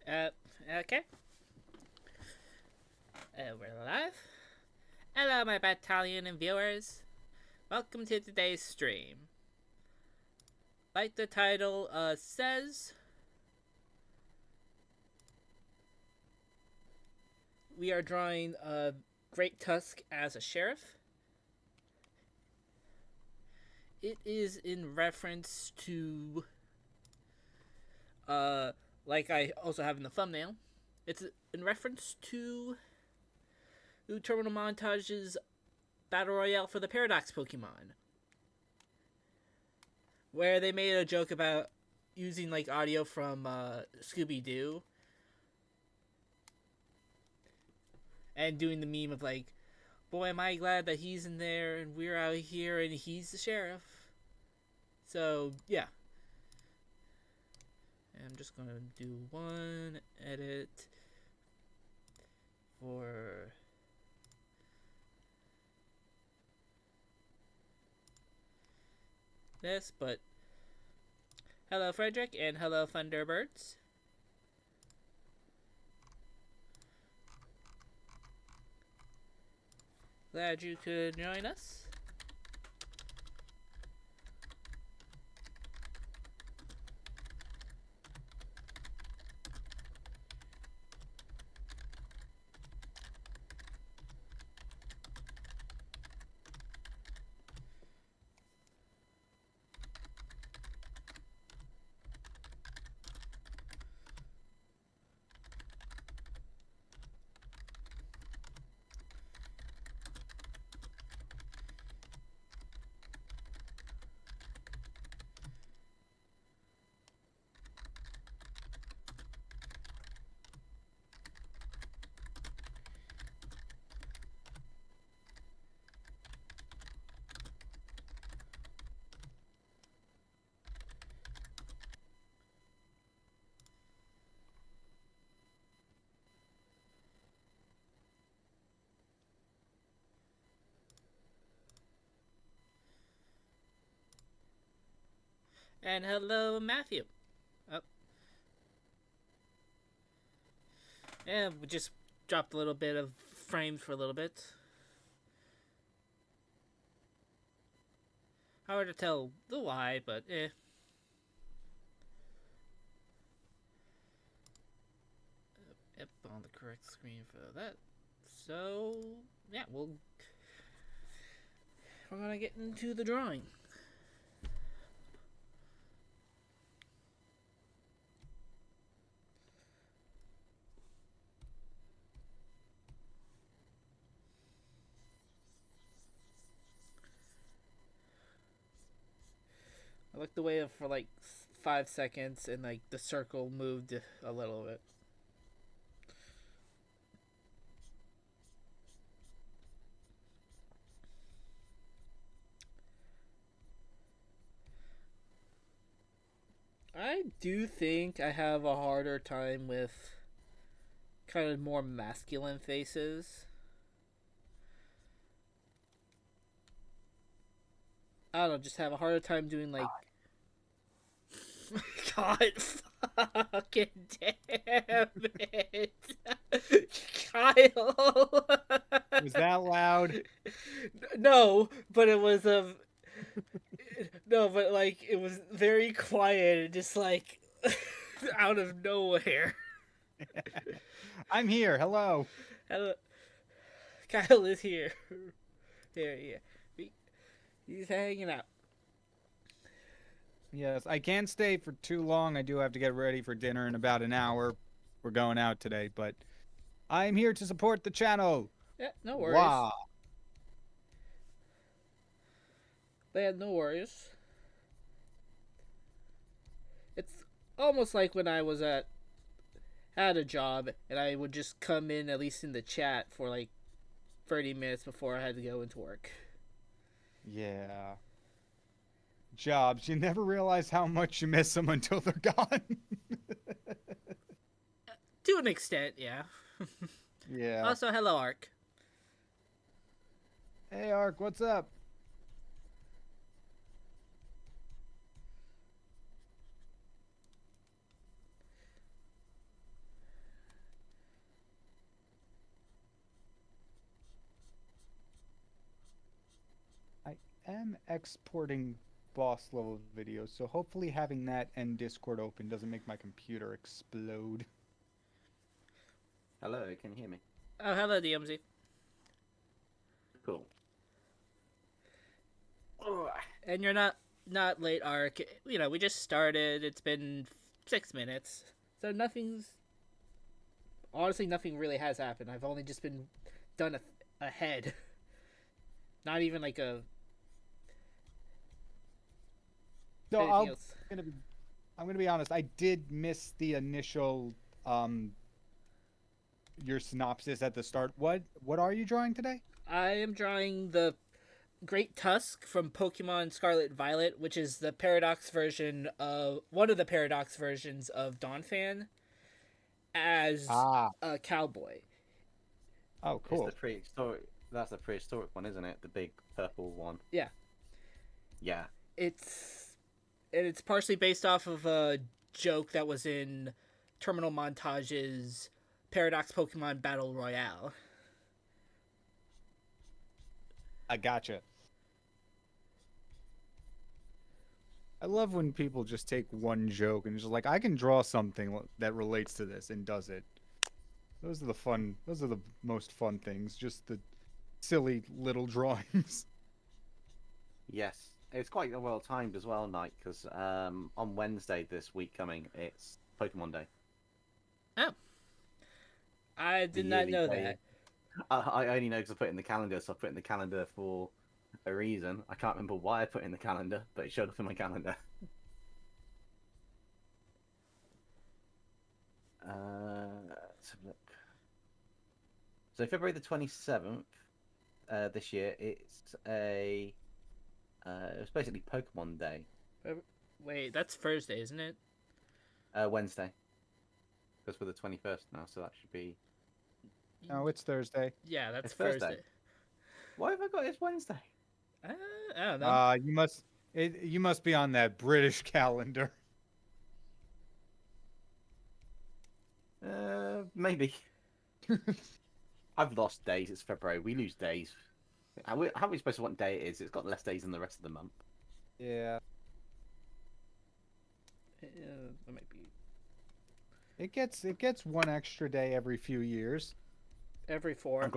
Uh, okay. We're live. Hello, my battalion and viewers. Welcome to today's stream. Like the title says, we are drawing Great Tusk as a sheriff. It is in reference to, like I also have in the thumbnail, it's in reference to TerminalMontage's Battle Royale for the Paradox Pokemon, where they made a joke about using like audio from Scooby-Doo and doing the meme of like, boy, am I glad that he's in there and we're out here and he's the sheriff. So, yeah. And I'm just going to do one edit for this, but hello Frederick and hello Thunderbirds. Glad you could join us. And hello Matthew. Oh. And we just dropped a little bit of frames for a little bit. Hard to tell the why, but eh. Yep, on the correct screen for that. So, yeah, we're gonna get into the drawing. I looked away for like 5 seconds and like the circle moved a little bit. I do think I have a harder time with kind of more masculine faces. I don't know, just have a harder time doing like. God, fucking damn it, Kyle. Was that loud? No, but it was no, but like it was very quiet and just like out of nowhere. I'm here. Hello. Hello, Kyle is here. Here, yeah, he's hanging out. Yes, I can't stay for too long. I do have to get ready for dinner in about an hour. We're going out today, but I'm here to support the channel. Yeah, no worries. Wow. They had no worries. It's almost like when I was had a job and I would just come in at least in the chat for like 30 minutes before I had to go into work. Yeah. Jobs. You never realize how much you miss them until they're gone. To an extent, yeah. Yeah. Also, hello, Ark. Hey, Ark, what's up? am exporting boss level videos, so hopefully having that and Discord open doesn't make my computer explode. Hello, can you hear me? Oh, hello, DMZ. Cool. And you're not late, Arc. You know, we just started. It's been 6 minutes, so nothing really has happened. I've only just been done ahead. Not even like a So anything else. I'm gonna be honest. I did miss the initial your synopsis at the start. What are you drawing today? I am drawing the Great Tusk from Pokemon Scarlet Violet, which is the Paradox version of one of the Paradox versions of Donphan as a cowboy. Oh, cool. It's the prehistoric. That's the prehistoric one, isn't it? The big purple one. Yeah. Yeah. It's partially based off of a joke that was in TerminalMontage's Paradox Pokemon Battle Royale. I gotcha. I love when people just take one joke and just like, I can draw something that relates to this and does it. Those are the most fun things, just the silly little drawings. Yes. It's quite well timed as well, Knight, because on Wednesday this week coming, it's Pokemon Day. Oh. I did not know that. I only know because I put it in the calendar, so I put it in the calendar for a reason. I can't remember why I put it in the calendar, but it showed up in my calendar. Let's have a look. So February the 27th, this year, it's basically Pokemon Day. Wait, that's Thursday, isn't it? Wednesday. Because we're the 21st now, so that should be... No, it's Thursday. Yeah, that's It's Thursday. Thursday. Why have I got it's Wednesday? I don't know. You must be on that British calendar. Maybe. I've lost days. It's February. We lose days. How are we supposed to what day it is? It's got less days than the rest of the month. Yeah. That might be It gets one extra day every few years. every 4.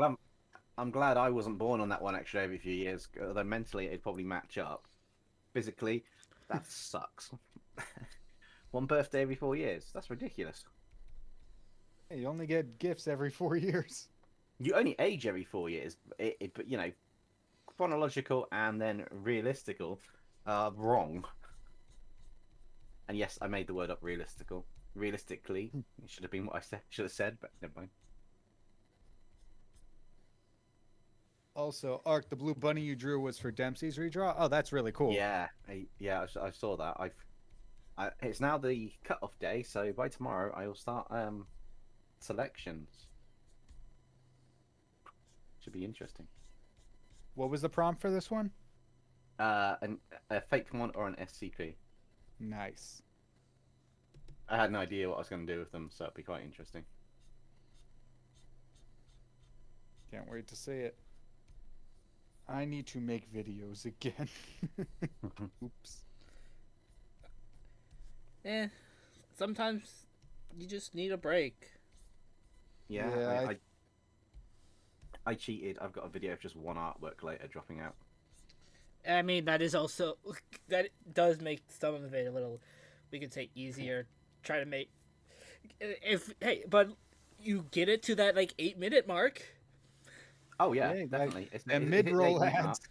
I'm glad I wasn't born on that one extra every few years. Although mentally it'd probably match up. Physically, that sucks. One birthday every 4 years. That's ridiculous. Hey, you only get gifts every 4 years. You only age every 4 years, but you know, chronological and then realistical are wrong. And yes, I made the word up realistical. Realistically, it should have been what I should have said, but never mind. Also, Ark, the blue bunny you drew was for Dempsey's redraw. Oh, that's really cool. Yeah, I saw that. It's now the cut-off day, so by tomorrow I will start selections. Should be interesting. What was the prompt for this one? A fake one or an SCP. Nice. I had no idea what I was going to do with them, so it'll be quite interesting. Can't wait to see it. I need to make videos again. Oops. Sometimes you just need a break. Yeah, I cheated. I've got a video of just one artwork later dropping out. I mean, that does make some of it a little, we could say, easier. Try to make but you get it to that like 8-minute mark. Oh yeah, Yeah, definitely. It's mid-roll hit ads.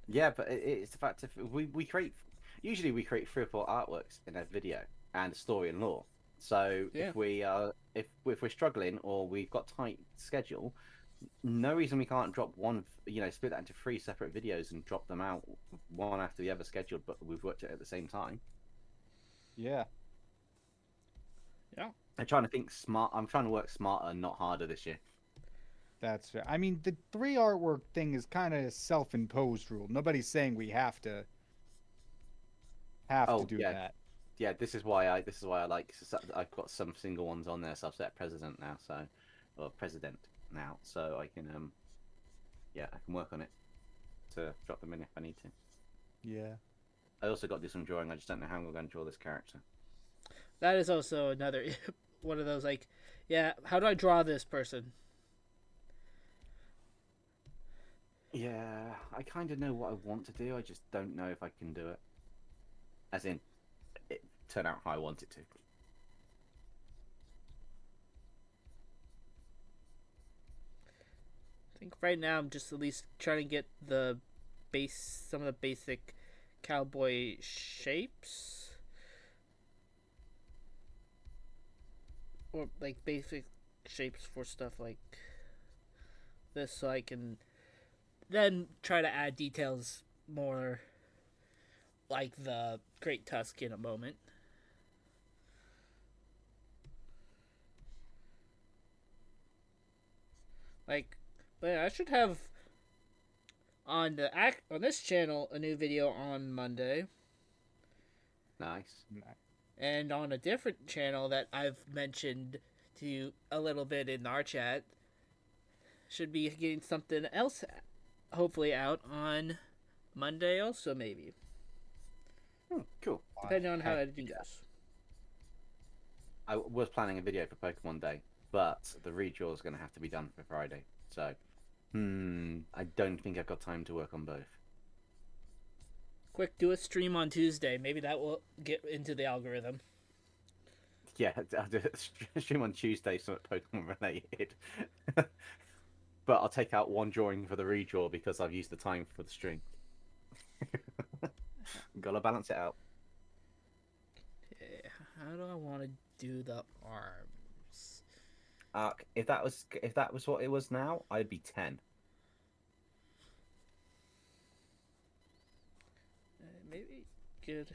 Yeah, but it's the fact if we create usually we create 3 or 4 artworks in a video and a story and lore. So Yeah. if we're struggling or we've got tight schedule, no reason we can't drop one. Split that into 3 separate videos and drop them out one after the other scheduled, but we've worked it at the same time. Yeah. Yeah. I'm trying to think smart. I'm trying to work smarter, not harder this year. That's fair. I mean, the 3 artwork thing is kind of a self-imposed rule. Nobody's saying we have to do that. Yeah, this is why I like. I've got some single ones on there, so I've set president now, so I can I can work on it. to drop them in if I need to. Yeah. I also got to do some drawing. I just don't know how I'm going to draw this character. That is also another one of those like, yeah, how do I draw this person? Yeah, I kind of know what I want to do. I just don't know if I can do it. As in, it turn out how I want it to. I think right now I'm just at least trying to get some of the basic cowboy shapes, or like basic shapes for stuff like this, so I can then try to add details more, like the Great Tusk in a moment. Like, but yeah, I should have on this channel a new video on Monday, Nice. and on a different channel that I've mentioned to you a little bit in our chat, should be getting something else hopefully out on Monday also, maybe, Cool. depending on how editing goes. I was planning a video for Pokemon Day, but the redraw is going to have to be done for Friday. So, I don't think I've got time to work on both. Quick, do a stream on Tuesday. Maybe that will get into the algorithm. Yeah, I'll do a stream on Tuesday, something Pokemon related. But I'll take out one drawing for the redraw because I've used the time for the stream. Gotta balance it out. Okay, how do I want to do the arms? If that was what it was now, I'd be 10. Maybe good.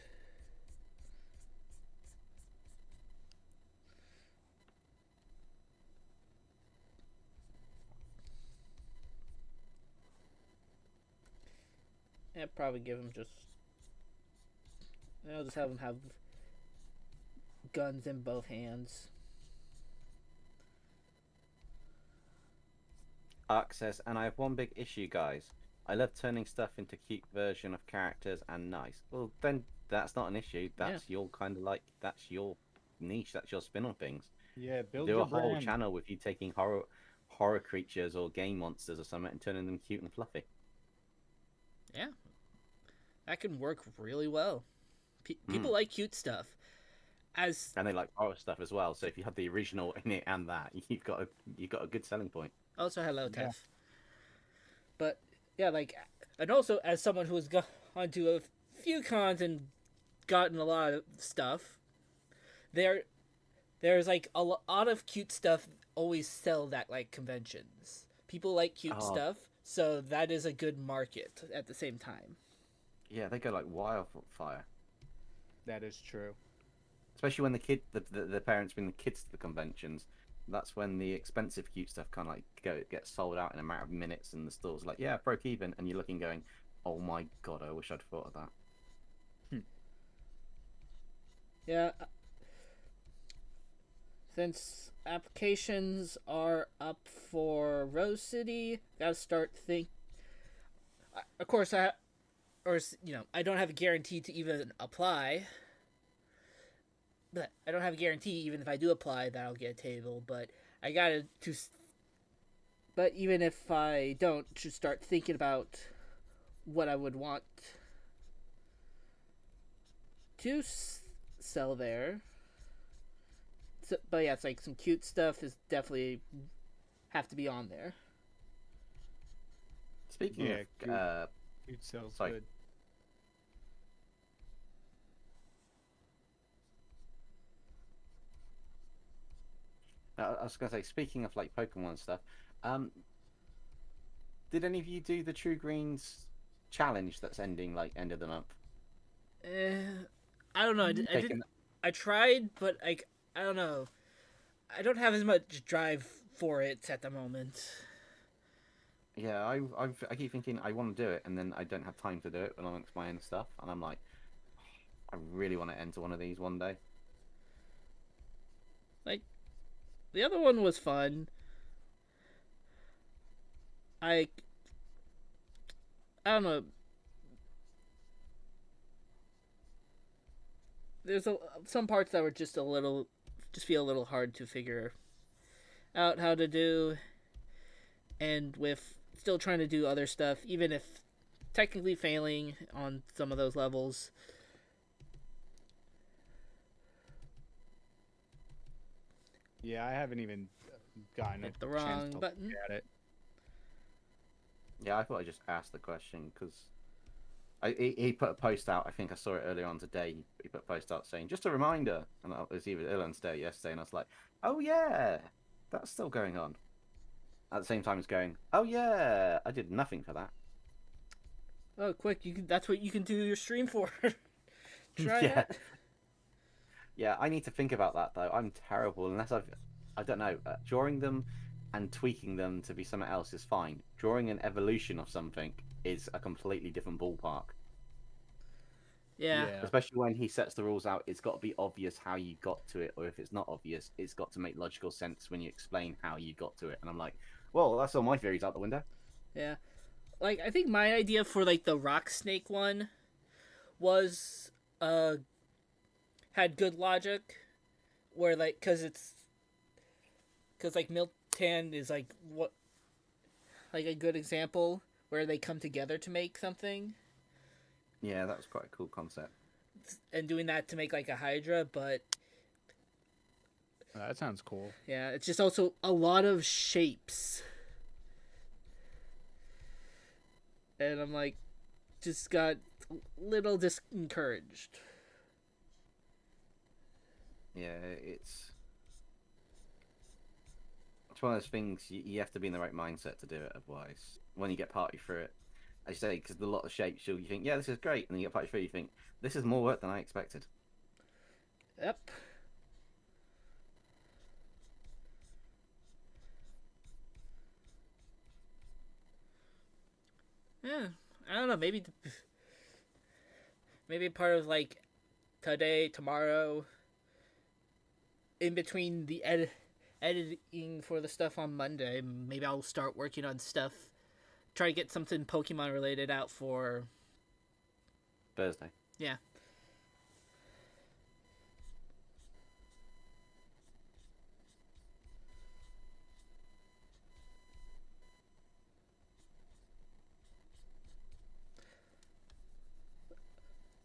Yeah, probably give him just. I'll just have him have guns in both hands. Ark says, and I have one big issue, guys. I love turning stuff into cute version of characters and nice. Well, then that's not an issue. That's your kind of like, that's your niche. That's your spin on things. Yeah, build Do your a whole brand. channel with you taking horror creatures or game monsters or something and turning them cute and fluffy. Yeah, that can work really well. People like cute stuff. And they like horror stuff as well. So if you have the original in it and that, you've got a good selling point. also, hello, Yeah. Tef. But yeah, like, and also as someone who's gone to a few cons and gotten a lot of stuff, there's like a lot of cute stuff always sell at like conventions. People like cute stuff, so that is a good market at the same time. Yeah, they go like wildfire. That is true. Especially when the parents bring the kids to the conventions. That's when the expensive cute stuff kind of like gets sold out in a matter of minutes, and the store's like, yeah, broke even, and you're looking going, oh my god, I wish I'd thought of that. Yeah. Since applications are up for Rose City, gotta start Of course, I don't have a guarantee to even apply. But I don't have a guarantee even if I do apply that I'll get a table. But I gotta But even if I don't, should start thinking about what I would want to sell there. So, but yeah, it's like some cute stuff is definitely have to be on there. Speaking of cute sells sorry. good. I was gonna say, speaking of like Pokemon stuff, did any of you do the True Greens challenge that's ending like end of the month? I don't know. I tried, but I don't know. I don't have as much drive for it at the moment. Yeah, I keep thinking I want to do it, and then I don't have time to do it amongst my own stuff, and I'm like, I really want to enter one of these one day. Like, the other one was fun. I I don't know. There's some parts that were just feel a little hard to figure out how to do, and with still trying to do other stuff, even if technically failing on some of those levels. Yeah, I haven't even gotten Hit the a chance wrong to button. look at it. Yeah, I thought I just asked the question because he put a post out. I think I saw it earlier on today. He put a post out saying just a reminder, and it was either Ilan's Day yesterday, and I was like, oh yeah, that's still going on. At the same time as going, oh yeah, I did nothing for that. Oh, quick! That's what you can do your stream for. Try Yeah. it. Yeah, I need to think about that though. I'm terrible unless I don't know, drawing them and tweaking them to be something else is fine. Drawing an evolution of something is a completely different ballpark. Yeah. Especially when he sets the rules out, it's got to be obvious how you got to it, or if it's not obvious, it's got to make logical sense when you explain how you got to it. And I'm like, well, that's all my theories out the window. Yeah. Like, I think my idea for, like, the rock snake one was, had good logic, where, like, because, like, Miltan is, like, like, a good example where they come together to make something. Yeah, that was quite a cool concept. And doing that to make, like, a Hydra, but That sounds cool. yeah, it's just also a lot of shapes. And I'm like, just got a little discouraged. Yeah, it's one of those things you have to be in the right mindset to do it. Otherwise, when you get partly through it, as you say, because a lot of shapes, you think, yeah, this is great, and then you get partly through, you think, this is more work than I expected. Yep. Yeah, I don't know. Maybe part of like today, tomorrow, in between the editing for the stuff on Monday, maybe I'll start working on stuff. Try to get something Pokemon related out for Thursday. Yeah.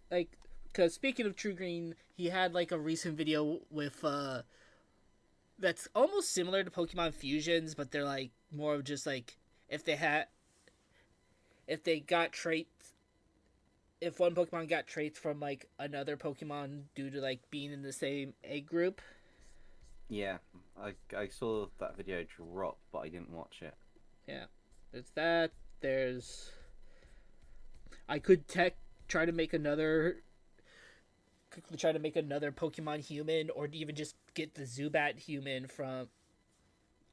Like, because speaking of True Green, he had like a recent video with that's almost similar to Pokemon Fusions, but they're like more of just like if they got traits, if one Pokemon got traits from like another Pokemon due to like being in the same egg group. Yeah, I saw that video drop, but I didn't watch it. Yeah, there's that. There's I could try to make another Pokemon human, or even just get the Zubat human from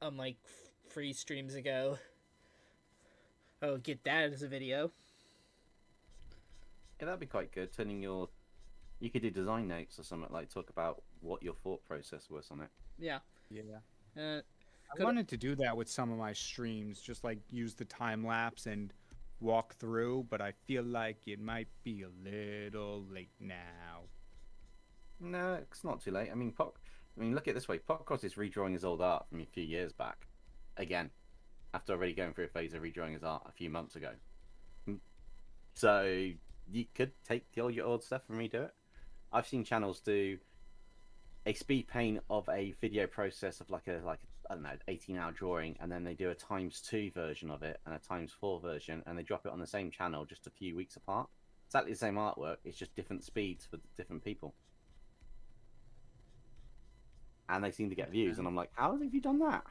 like free streams ago. Oh, get that as a video. Yeah, that'd be quite good. You could do design notes or something, like talk about what your thought process was on it. Yeah. Yeah. Uh, I wanted to do that with some of my streams, just like use the time lapse and walk through, but I feel like it might be a little late now. No, it's not too late. I mean, look at it this way. Popcross is redrawing his old art from a few years back, again, after already going through a phase of redrawing his art a few months ago. So you could take your old stuff and redo it. I've seen channels do a speed paint of a video process of like I don't know 18-hour drawing, and then they do a ×2 version of it and a ×4 version, and they drop it on the same channel just a few weeks apart. Exactly the same artwork. It's just different speeds for different people, and they seem to get views. And I'm like, how have you done that?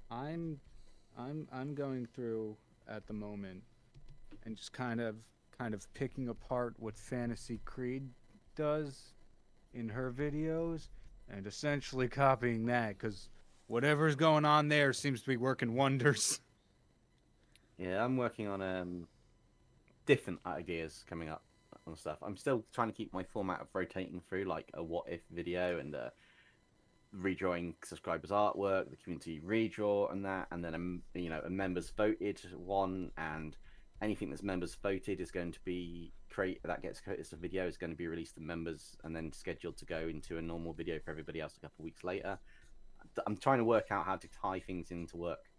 I'm going through at the moment and just kind of picking apart what Fantasy Creed does in her videos and essentially copying that, because whatever's going on there seems to be working wonders. Yeah, I'm working on different ideas coming up on stuff. I'm still trying to keep my format of rotating through like a what if video and redrawing subscribers' artwork, the community redraw, and that, and then a members voted one, and anything that's members voted is going to be it's a video is going to be released to members and then scheduled to go into a normal video for everybody else a couple of weeks later. I'm trying to work out how to tie things into work,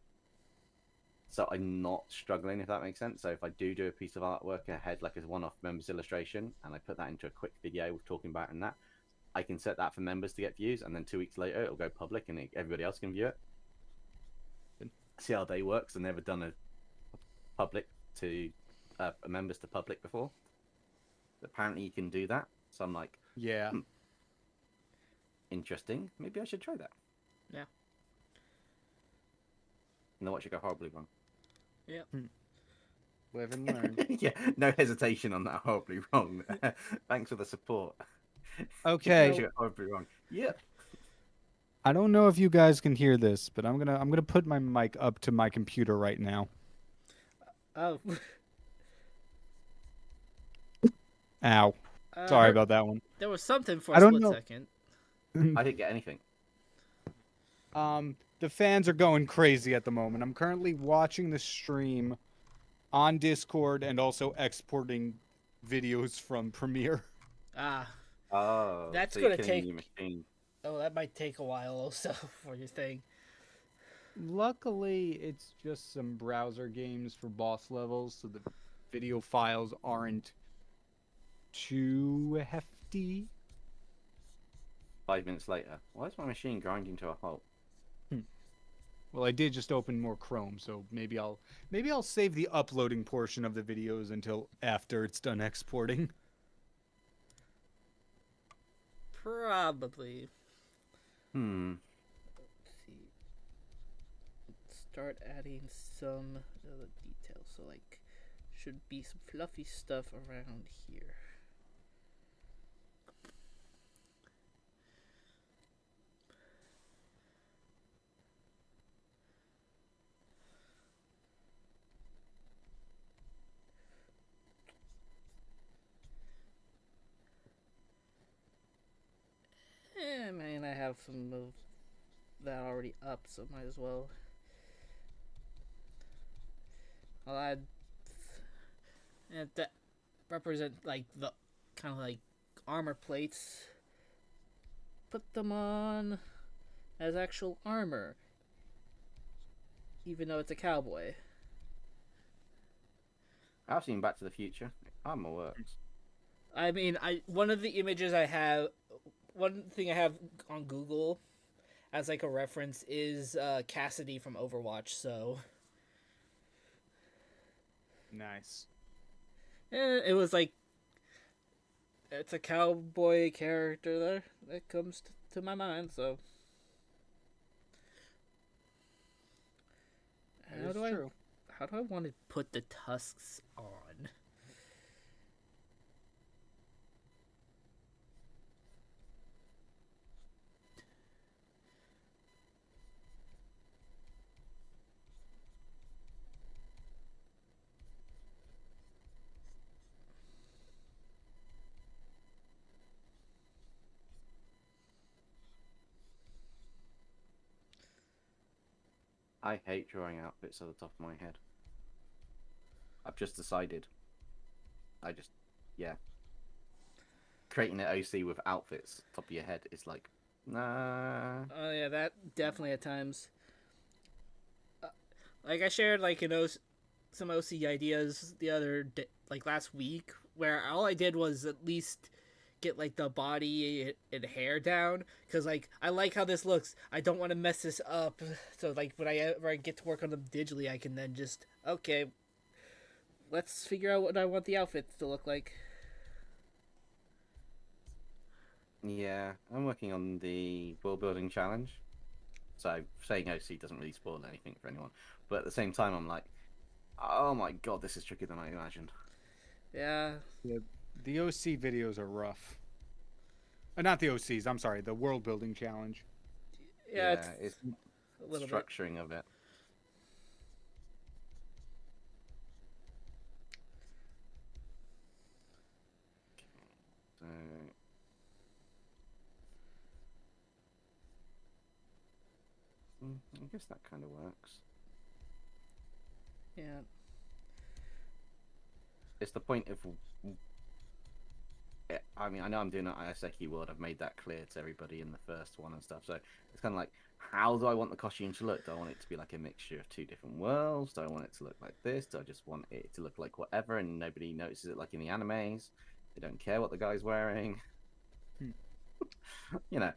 so I'm not struggling, if that makes sense. So if I do a piece of artwork ahead, like as one-off members illustration, and I put that into a quick video with talking about it and that, I can set that for members to get views, and then 2 weeks later it'll go public and everybody else can view it. See how they works. I've never done a public to members to public before. Apparently you can do that. So I'm like, Yeah. Interesting. Maybe I should try that. Yeah. No, what should go horribly wrong? Yeah. Live and learn. Yeah, no hesitation on that. Horribly wrong. Thanks for the support. Okay. What should go horribly wrong? Yeah. I don't know if you guys can hear this, but I'm gonna put my mic up to my computer right now. Oh. Ow. Sorry about that one. There was something for I a don't split know. second. I didn't get anything. The fans are going crazy at the moment. I'm currently watching the stream on Discord and also exporting videos from Premiere. Ah. Oh, That's so you're gonna killing take- your machine. Oh, that might take a while also for your thing. Luckily, it's just some browser games for boss levels, so the video files aren't too hefty. 5 minutes later. Why is my machine grinding to a halt? Well, I did just open more Chrome, so maybe I'll save the uploading portion of the videos until after it's done exporting. Probably. Let's see. Let's start adding some other details. So, like, should be some fluffy stuff around here. Man, I have some of that already up, so might as well. I'll add that represent like the kind of like armor plates. Put them on as actual armor, even though it's a cowboy. I've seen Back to the Future. Armor works. I mean, one of the images I have, one thing I have on Google as like a reference is Cassidy from Overwatch. So Nice. it was like it's a cowboy character there that comes to my mind. So That is true. how do I want to put the tusks on? I hate drawing outfits at the top of my head. I've just decided. Yeah. Creating an OC with outfits top of your head is like, nah. Oh yeah, that definitely at times. Like I shared like some OC ideas the other day, like last week, where all I did was at least get like the body and hair down, because like I like how this looks. I don't want to mess this up, so like when I get to work on them digitally, I can then just okay, let's figure out what I want the outfit to look like. Yeah, I'm working on the world building challenge. So saying OC doesn't really spoil anything for anyone. But at the same time, I'm like, oh my god, this is trickier than I imagined. Yeah. The OC videos are rough. Not the OCs, I'm sorry, the world building challenge. Yeah, it's a little bit. structuring of it. So I guess that kind of works. Yeah. It's the point of. I mean, I know I'm doing an Iseki world. I've made that clear to everybody in the first one and stuff. So it's kind of like, how do I want the costume to look? Do I want it to be like a mixture of two different worlds? Do I want it to look like this? Do I just want it to look like whatever and nobody notices it like in the animes? They don't care what the guy's wearing. You know,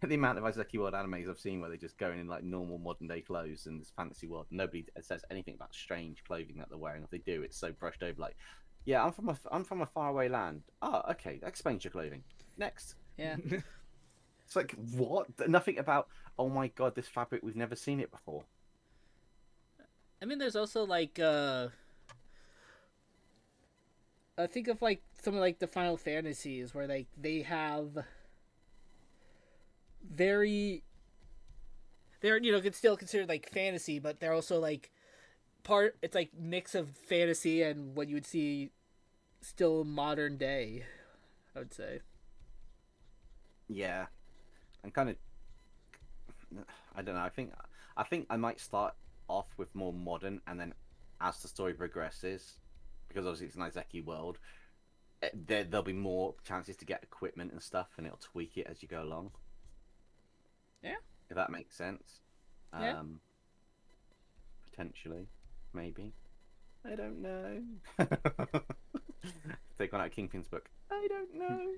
the amount of Iseki World animes I've seen where they just go in like normal modern day clothes in this fantasy world. Nobody says anything about strange clothing that they're wearing. If they do, it's so brushed over. Like, yeah, I'm from a faraway land. Oh, okay, that explains your clothing. Next. Yeah. It's like, what? Nothing about, oh my god, this fabric, we've never seen it before. I mean, there's also like I think of like some of like the Final Fantasies where like they have very they're it's still considered like fantasy, but they're also like it's like mix of fantasy and what you would see still modern day, I would say. Yeah. And kind of, I don't know, I think I might start off with more modern, and then as the story progresses, because obviously it's an Izeki world, there'll be more chances to get equipment and stuff, and it'll tweak it as you go along. Yeah. If that makes sense. Yeah. Potentially, maybe. I don't know. Take one out of Kingpin's book. I don't know.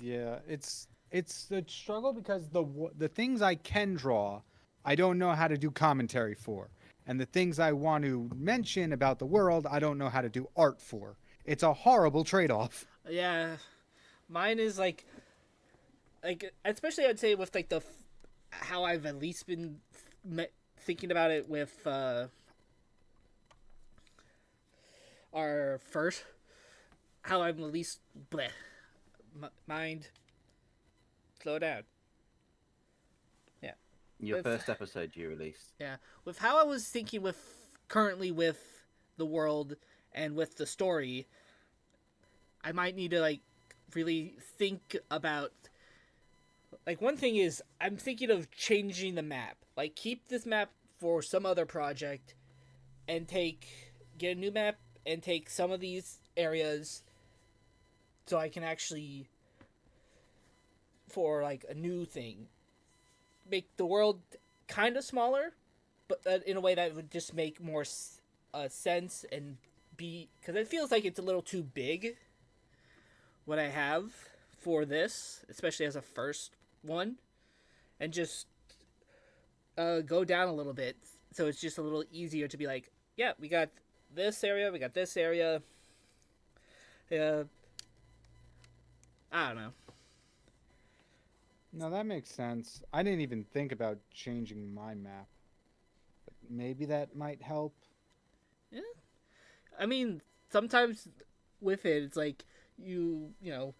Yeah, it's a struggle because the things I can draw, I don't know how to do commentary for, and the things I want to mention about the world, I don't know how to do art for. It's a horrible trade-off. Yeah. Mine is like especially I'd say with like how I've at least been thinking about it with our first, how I'm at least mind slow down. Yeah. Your With- first episode you released. Yeah, with how I was thinking currently with the world and with the story, I might need to like really think about, like, one thing is I'm thinking of changing the map. Like, keep this map for some other project and get a new map and take some of these areas so I can actually, for like a new thing, make the world kind of smaller, but in a way that would just make more sense and because it feels like it's a little too big what I have for this, especially as a first one, and just go down a little bit so it's just a little easier to be like, yeah, we got this area, we got this area. I don't know. No, that makes sense. I didn't even think about changing my map. But maybe that might help. Yeah. I mean, sometimes with it, it's like you know,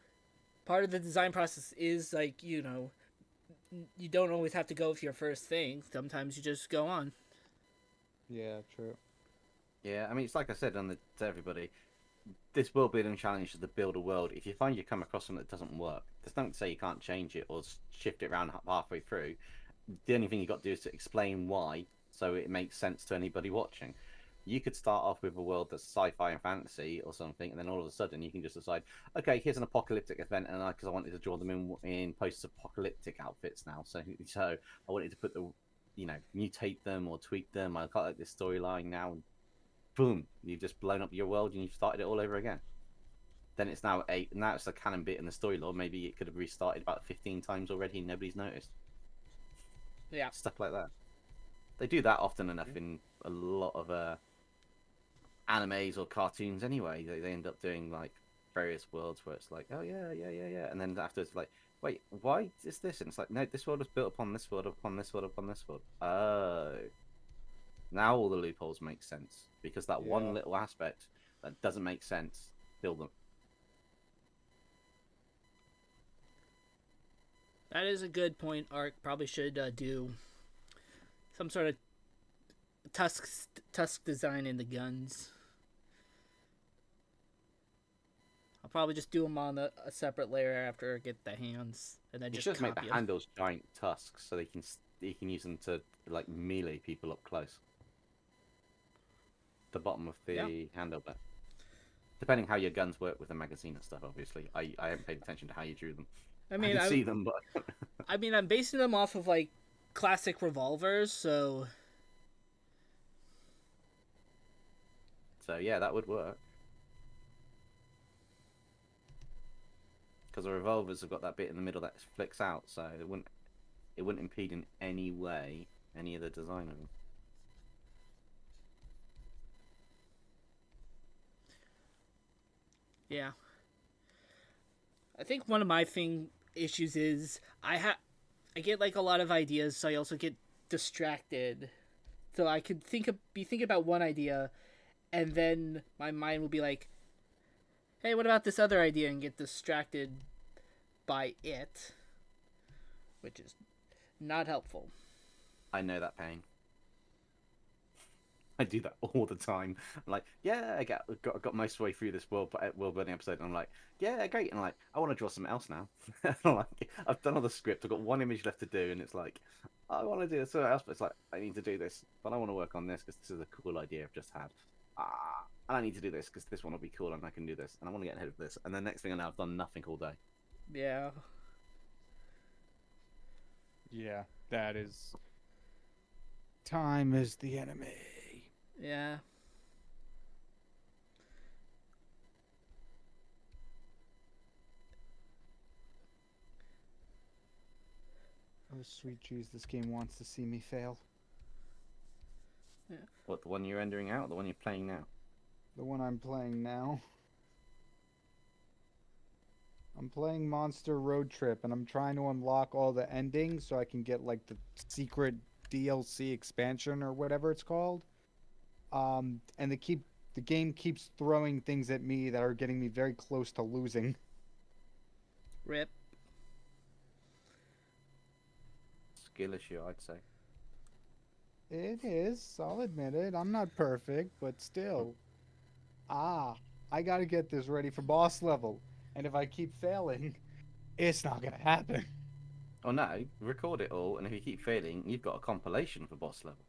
part of the design process is like, you don't always have to go with your first thing. Sometimes you just go on. Yeah, true. Yeah, I mean, it's like I said to everybody, this world building challenge is to build a world. If you find you come across something that doesn't work, there's nothing to say you can't change it or shift it around halfway through. The only thing you got to do is to explain why, so it makes sense to anybody watching. You could start off with a world that's sci-fi and fantasy or something, and then all of a sudden you can just decide, okay, here's an apocalyptic event, and because I wanted to draw them in post-apocalyptic outfits now, so I wanted to put mutate them or tweak them. I got like this storyline now. Boom! You've just blown up your world and you've started it all over again. Then it's now it's the canon bit in the story lore. Maybe it could have restarted about 15 times already and nobody's noticed. Yeah. Stuff like that. They do that often enough in a lot of animes or cartoons anyway. They end up doing like various worlds where it's like, oh yeah, and then after it's like, wait, why is this? And it's like, no, this world was built upon this world, upon this world, upon this world. Oh. Now all the loopholes make sense because that one little aspect that doesn't make sense, fill them. That is a good point. Arc probably should do some sort of tusk design in the guns. I'll probably just do them on a separate layer after I get the hands, and then You just should make copy the 'em. handles giant tusks so they can you can use them to like melee people up close. The bottom of the handle bit. Depending how your guns work with the magazine and stuff, obviously. I haven't paid attention to how you drew them. I I mean, can see them, but I'm basing them off of like classic revolvers, so so yeah, that would work. Because the revolvers have got that bit in the middle that flicks out, so it wouldn't impede in any way any of the design of them. yeah. I think one of my issues is I get like a lot of ideas, so I also get distracted. So I could be thinking about one idea, and then my mind will be like, "Hey, what about this other idea?" and get distracted by it, which is not helpful. I know that pain. I do that all the time. I'm like, yeah, I got most of the way through this world building episode, and I'm like, yeah, great. And I'm like, I want to draw something else now. I'm like, I've done all the script. I've got one image left to do, and it's like, I want to do something else, but it's like, I need to do this, but I want to work on this because this is a cool idea I've just had. And I need to do this because this one will be cool, and I can do this, and I want to get ahead of this. And the next thing I know, I've done nothing all day. Yeah. Yeah, that is. Time is the enemy. Yeah. Oh, sweet jeez, this game wants to see me fail. Yeah. What, the one you're rendering out, or the one you're playing now? The one I'm playing now. I'm playing Monster Road Trip, and I'm trying to unlock all the endings so I can get like the secret DLC expansion or whatever it's called. And the game keeps throwing things at me that are getting me very close to losing. Rip. Skill issue, I'd say. It is, I'll admit it. I'm not perfect, but still. I gotta get this ready for boss level. And if I keep failing, it's not gonna happen. Oh no, record it all, and if you keep failing, you've got a compilation for boss level.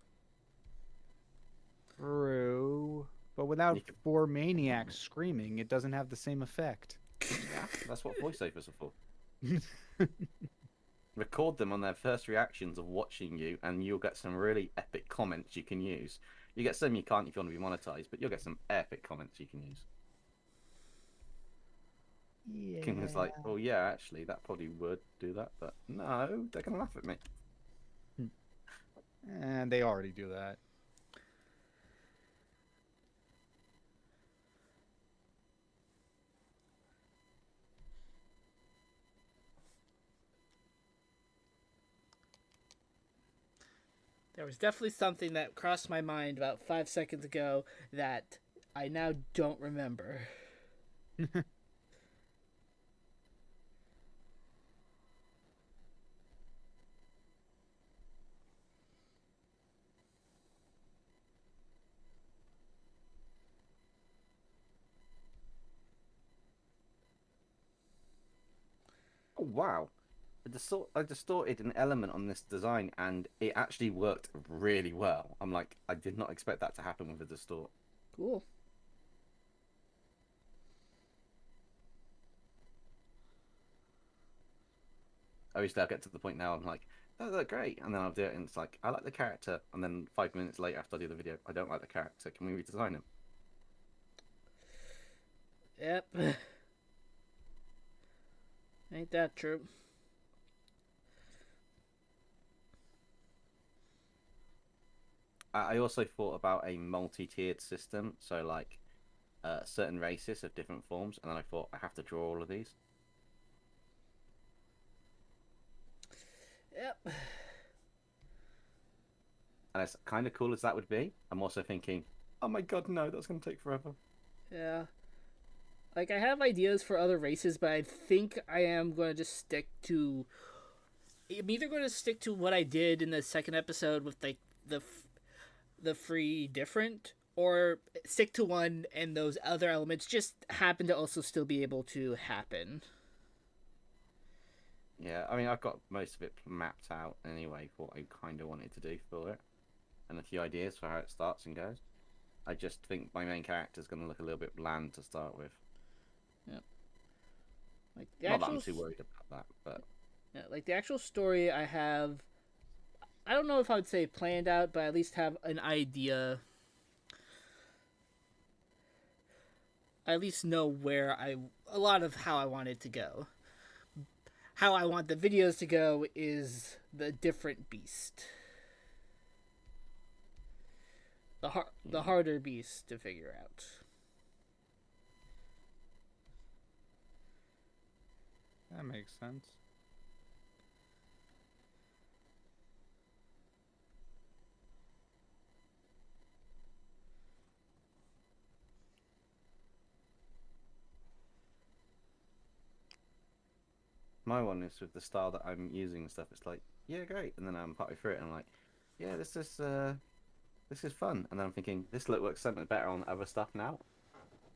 True. But without You can- 4 maniacs screaming, it doesn't have the same effect. Yeah, that's what voiceovers are for. Record them on their first reactions of watching you, and you'll get some really epic comments you can use. You get some you can't if you want to be monetized, but you'll get some epic comments you can use. Yeah. King is like, oh yeah, actually, that probably would do that, but no, they're gonna laugh at me. And they already do that. There was definitely something that crossed my mind about 5 seconds ago that I now don't remember. Oh wow, I distorted an element on this design, and it actually worked really well. I'm like, I did not expect that to happen with a distort. Cool. Obviously, I'll get to the point now. I'm like, oh, they're great, and then I'll do it, and it's like, I like the character, and then 5 minutes later, after I do the video, I don't like the character. Can we redesign him? Yep. Ain't that true? I also thought about a multi-tiered system, so like certain races of different forms, and then I thought I have to draw all of these. Yep. And as kind of cool as that would be, I'm also thinking, oh my god, no, that's going to take forever. Yeah. Like, I have ideas for other races, but I think I am going to just stick to... I'm either going to stick to what I did in the second episode with, like, the free different, or stick to one and those other elements just happen to also still be able to happen. Yeah, I mean, I've got most of it mapped out anyway for what I kind of wanted to do for it, and a few ideas for how it starts and goes. I just think my main character is going to look a little bit bland to start with. Yeah. Like the Not that actual, I'm too worried about that, but yeah, like the actual story I have. I don't know if I would say planned out, but I at least have an idea. I at least know a lot of how I want it to go. How I want the videos to go is the different beast. The harder beast to figure out. That makes sense. my one is with the style that I'm using and stuff. It's like, yeah, great, and then I'm partway through it, and I'm like, yeah, this is fun, and then I'm thinking this looks so much better on other stuff now.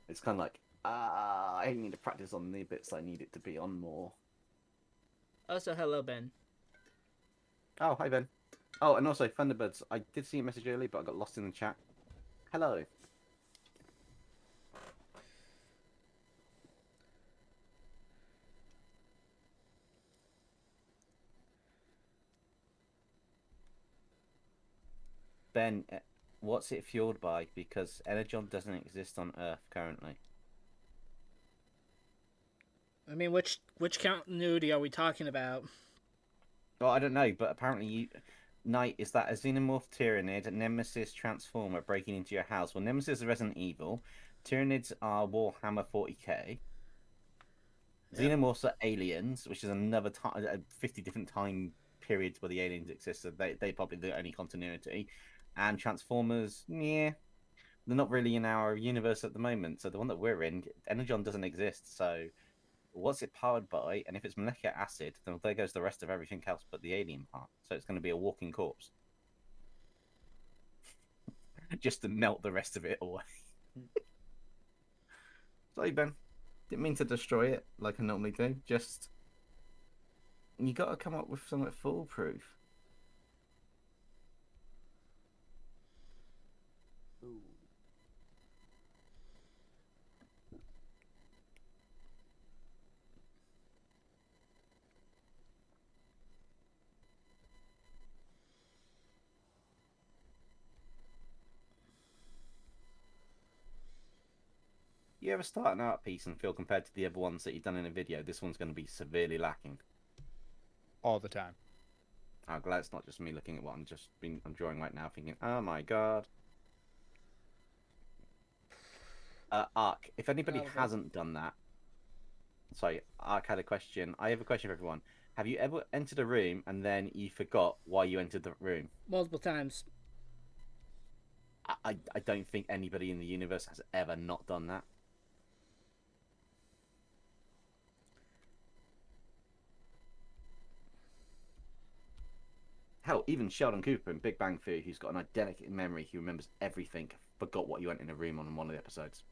It's kind of like, I need to practice on the bits I need it to be on more. Also, hello Ben. Oh, hi Ben. Oh, and also Thunderbirds. I did see a message early, but I got lost in the chat. Hello. Ben, what's it fueled by? Because Energon doesn't exist on Earth currently. I mean, which continuity are we talking about? Well, I don't know, but apparently Night is that a xenomorph Tyranid, Nemesis Transformer breaking into your house. Well, Nemesis is Resident Evil. Tyranids are Warhammer 40k. Yep. Xenomorphs are aliens, which is another 50 different time periods where the aliens exist. So they probably the only continuity. And Transformers, yeah, they're not really in our universe at the moment. So the one that we're in, Energon doesn't exist. So what's it powered by? And if it's molecular acid, then there goes the rest of everything else but the alien part. So it's going to be a walking corpse. Just to melt the rest of it away. Sorry, Ben. Didn't mean to destroy it like I normally do. Just you got to come up with something foolproof. Ooh. You ever start an art piece and feel compared to the other ones that you've done in a video, this one's going to be severely lacking? All the time. I'm glad it's not just me looking at what I'm drawing right now, thinking, "Oh my god." Ark. If anybody hasn't done that, sorry, Ark had a question. I have a question for everyone. Have you ever entered a room and then you forgot why you entered the room? Multiple times. I don't think anybody in the universe has ever not done that. Hell, even Sheldon Cooper in Big Bang Theory, who's got an eidetic memory, he remembers everything, forgot what you went in a room on one of the episodes.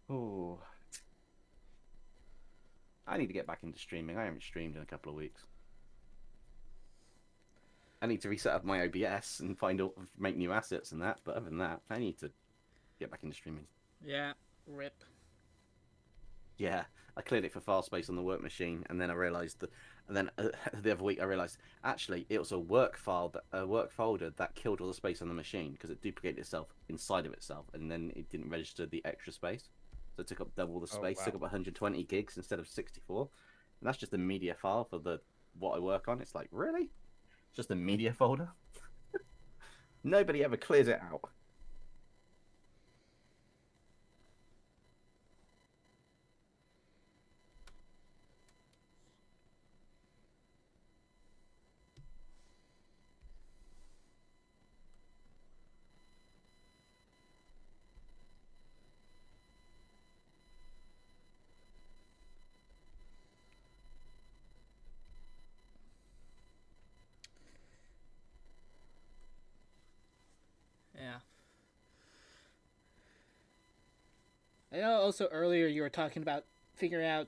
Oh, I need to get back into streaming. I haven't streamed in a couple of weeks. I need to reset up my OBS and make new assets and that. But other than that, I need to get back into streaming. Yeah. Rip. Yeah, I cleared it for file space on the work machine, and then I realized that. And then the other week, I realized actually it was a work folder that killed all the space on the machine because it duplicated itself inside of itself, and then it didn't register the extra space, so it took up double the space. wow. Took up 120 gigs instead of 64, and that's just a media file for the what I work on. It's like really, just a media folder. Nobody ever clears it out. I know also earlier you were talking about figuring out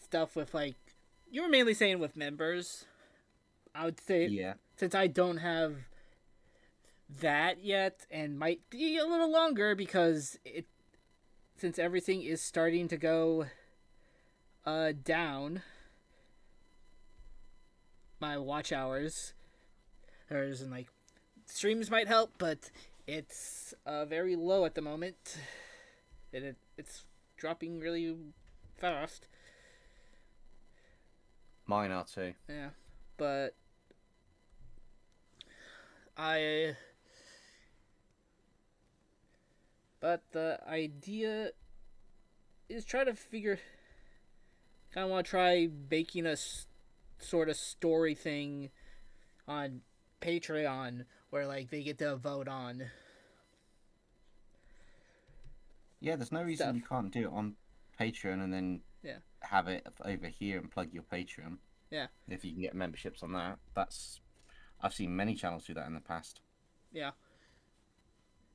stuff with like you were mainly saying with members. I would say Yeah. since I don't have that yet and might be a little longer because it since everything is starting to go down my watch hours there's and like streams might help but it's very low at the moment and it's dropping really fast. Mine are too. Yeah, but I but the idea is try to figure kind of want to try making a sort of story thing on Patreon where like they get to vote on Yeah, there's no reason stuff. you can't do it on Patreon and then Yeah. have it over here and plug your Patreon. Yeah. If you can get memberships on that, I've seen many channels do that in the past. Yeah.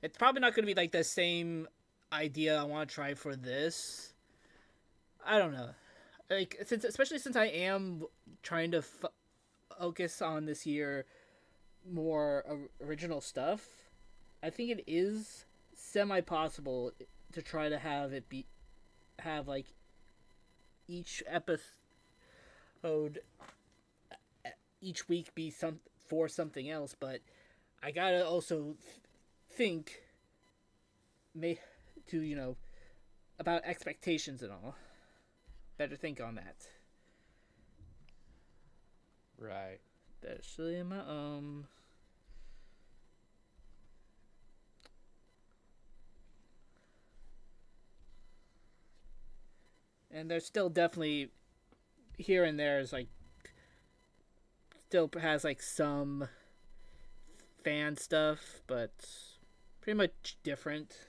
It's probably not going to be like the same idea I want to try for this. I don't know. Like especially since I am trying to focus on this year more original stuff. I think it is semi possible to try to have like each episode each week be for something else, but I gotta also think to about expectations and all. Better think on that. Right. Especially in my and there's still definitely here and there is like still has like some fan stuff, but pretty much different.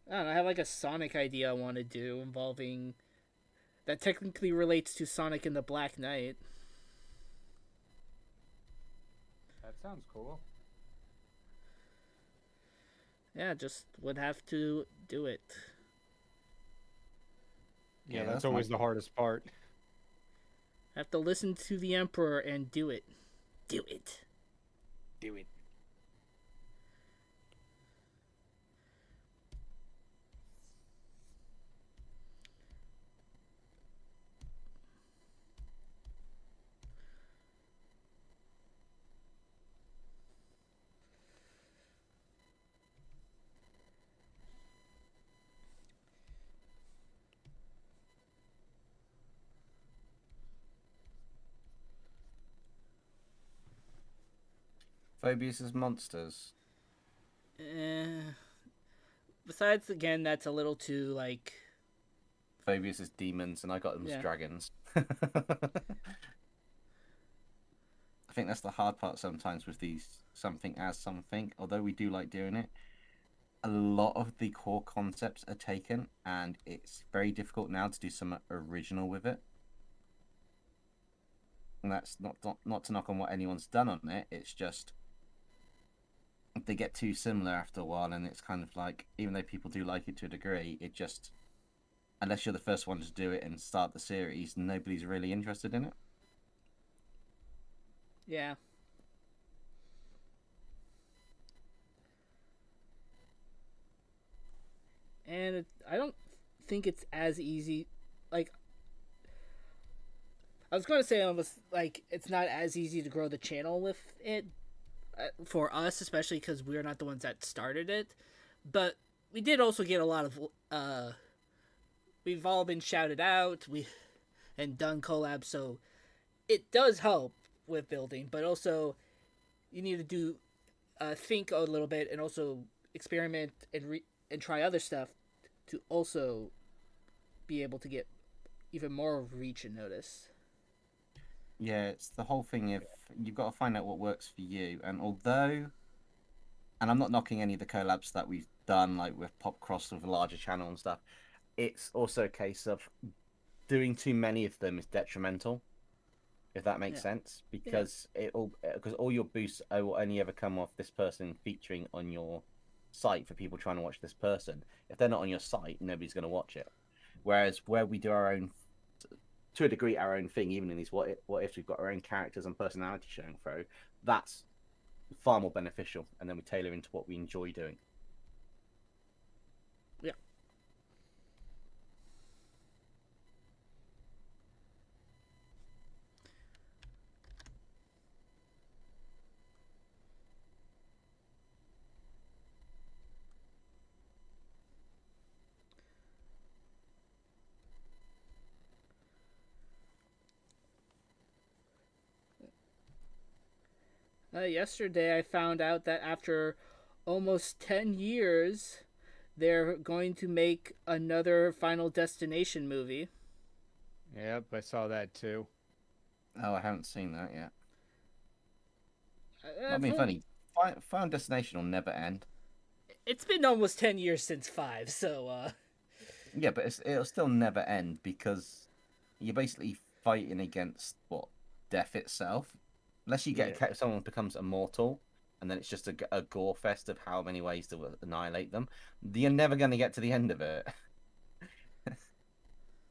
I don't know, I have like a Sonic idea I want to do involving that technically relates to Sonic and the Black Knight. That sounds cool. Yeah, just would have to do it. Yeah, that's always the hardest part. Have to listen to the Emperor and do it. Do it. Do it. Phobius is monsters. Besides, again, that's a little too like. Phobius is demons, and I got them as Yeah. dragons. I think that's the hard part sometimes with these something as something. Although we do like doing it, a lot of the core concepts are taken, and it's very difficult now to do some original with it. And that's not to knock on what anyone's done on it. It's just they get too similar after a while, and it's kind of like, even though people do like it to a degree, it just, unless you're the first one to do it and start the series, nobody's really interested in it. Yeah. And I don't think it's as easy. Like, I was going to say almost like it's not as easy to grow the channel with it for us, especially because we're not the ones that started it. But we did also get a lot of. We've all been shouted out. And done collabs, so it does help with building. But also, you need to do think a little bit and also experiment and try other stuff to also be able to get even more reach and notice. Yeah, it's the whole thing. If you've got to find out what works for you, and and I'm not knocking any of the collabs that we've done, like with Pop Cross with a larger channel and stuff, it's also a case of doing too many of them is detrimental, if that makes sense, because because all your boosts will only ever come off this person featuring on your site for people trying to watch this person. If they're not on your site, nobody's going to watch it. Whereas where we do our own, to a degree, our own thing, even in these what ifs, we've got our own characters and personality showing through. That's far more beneficial, and then we tailor into what we enjoy doing. Yeah. Yesterday, I found out that after almost 10 years, they're going to make another Final Destination movie. Yep, I saw that too. Oh, I haven't seen that yet. Uh, I mean, for- funny. Final Destination will never end. It's been almost 10 years since 5, so, Yeah, but it'll still never end because you're basically fighting against what, death itself. Unless you get someone becomes immortal, and then it's just a gore fest of how many ways to annihilate them. You're never going to get to the end of it.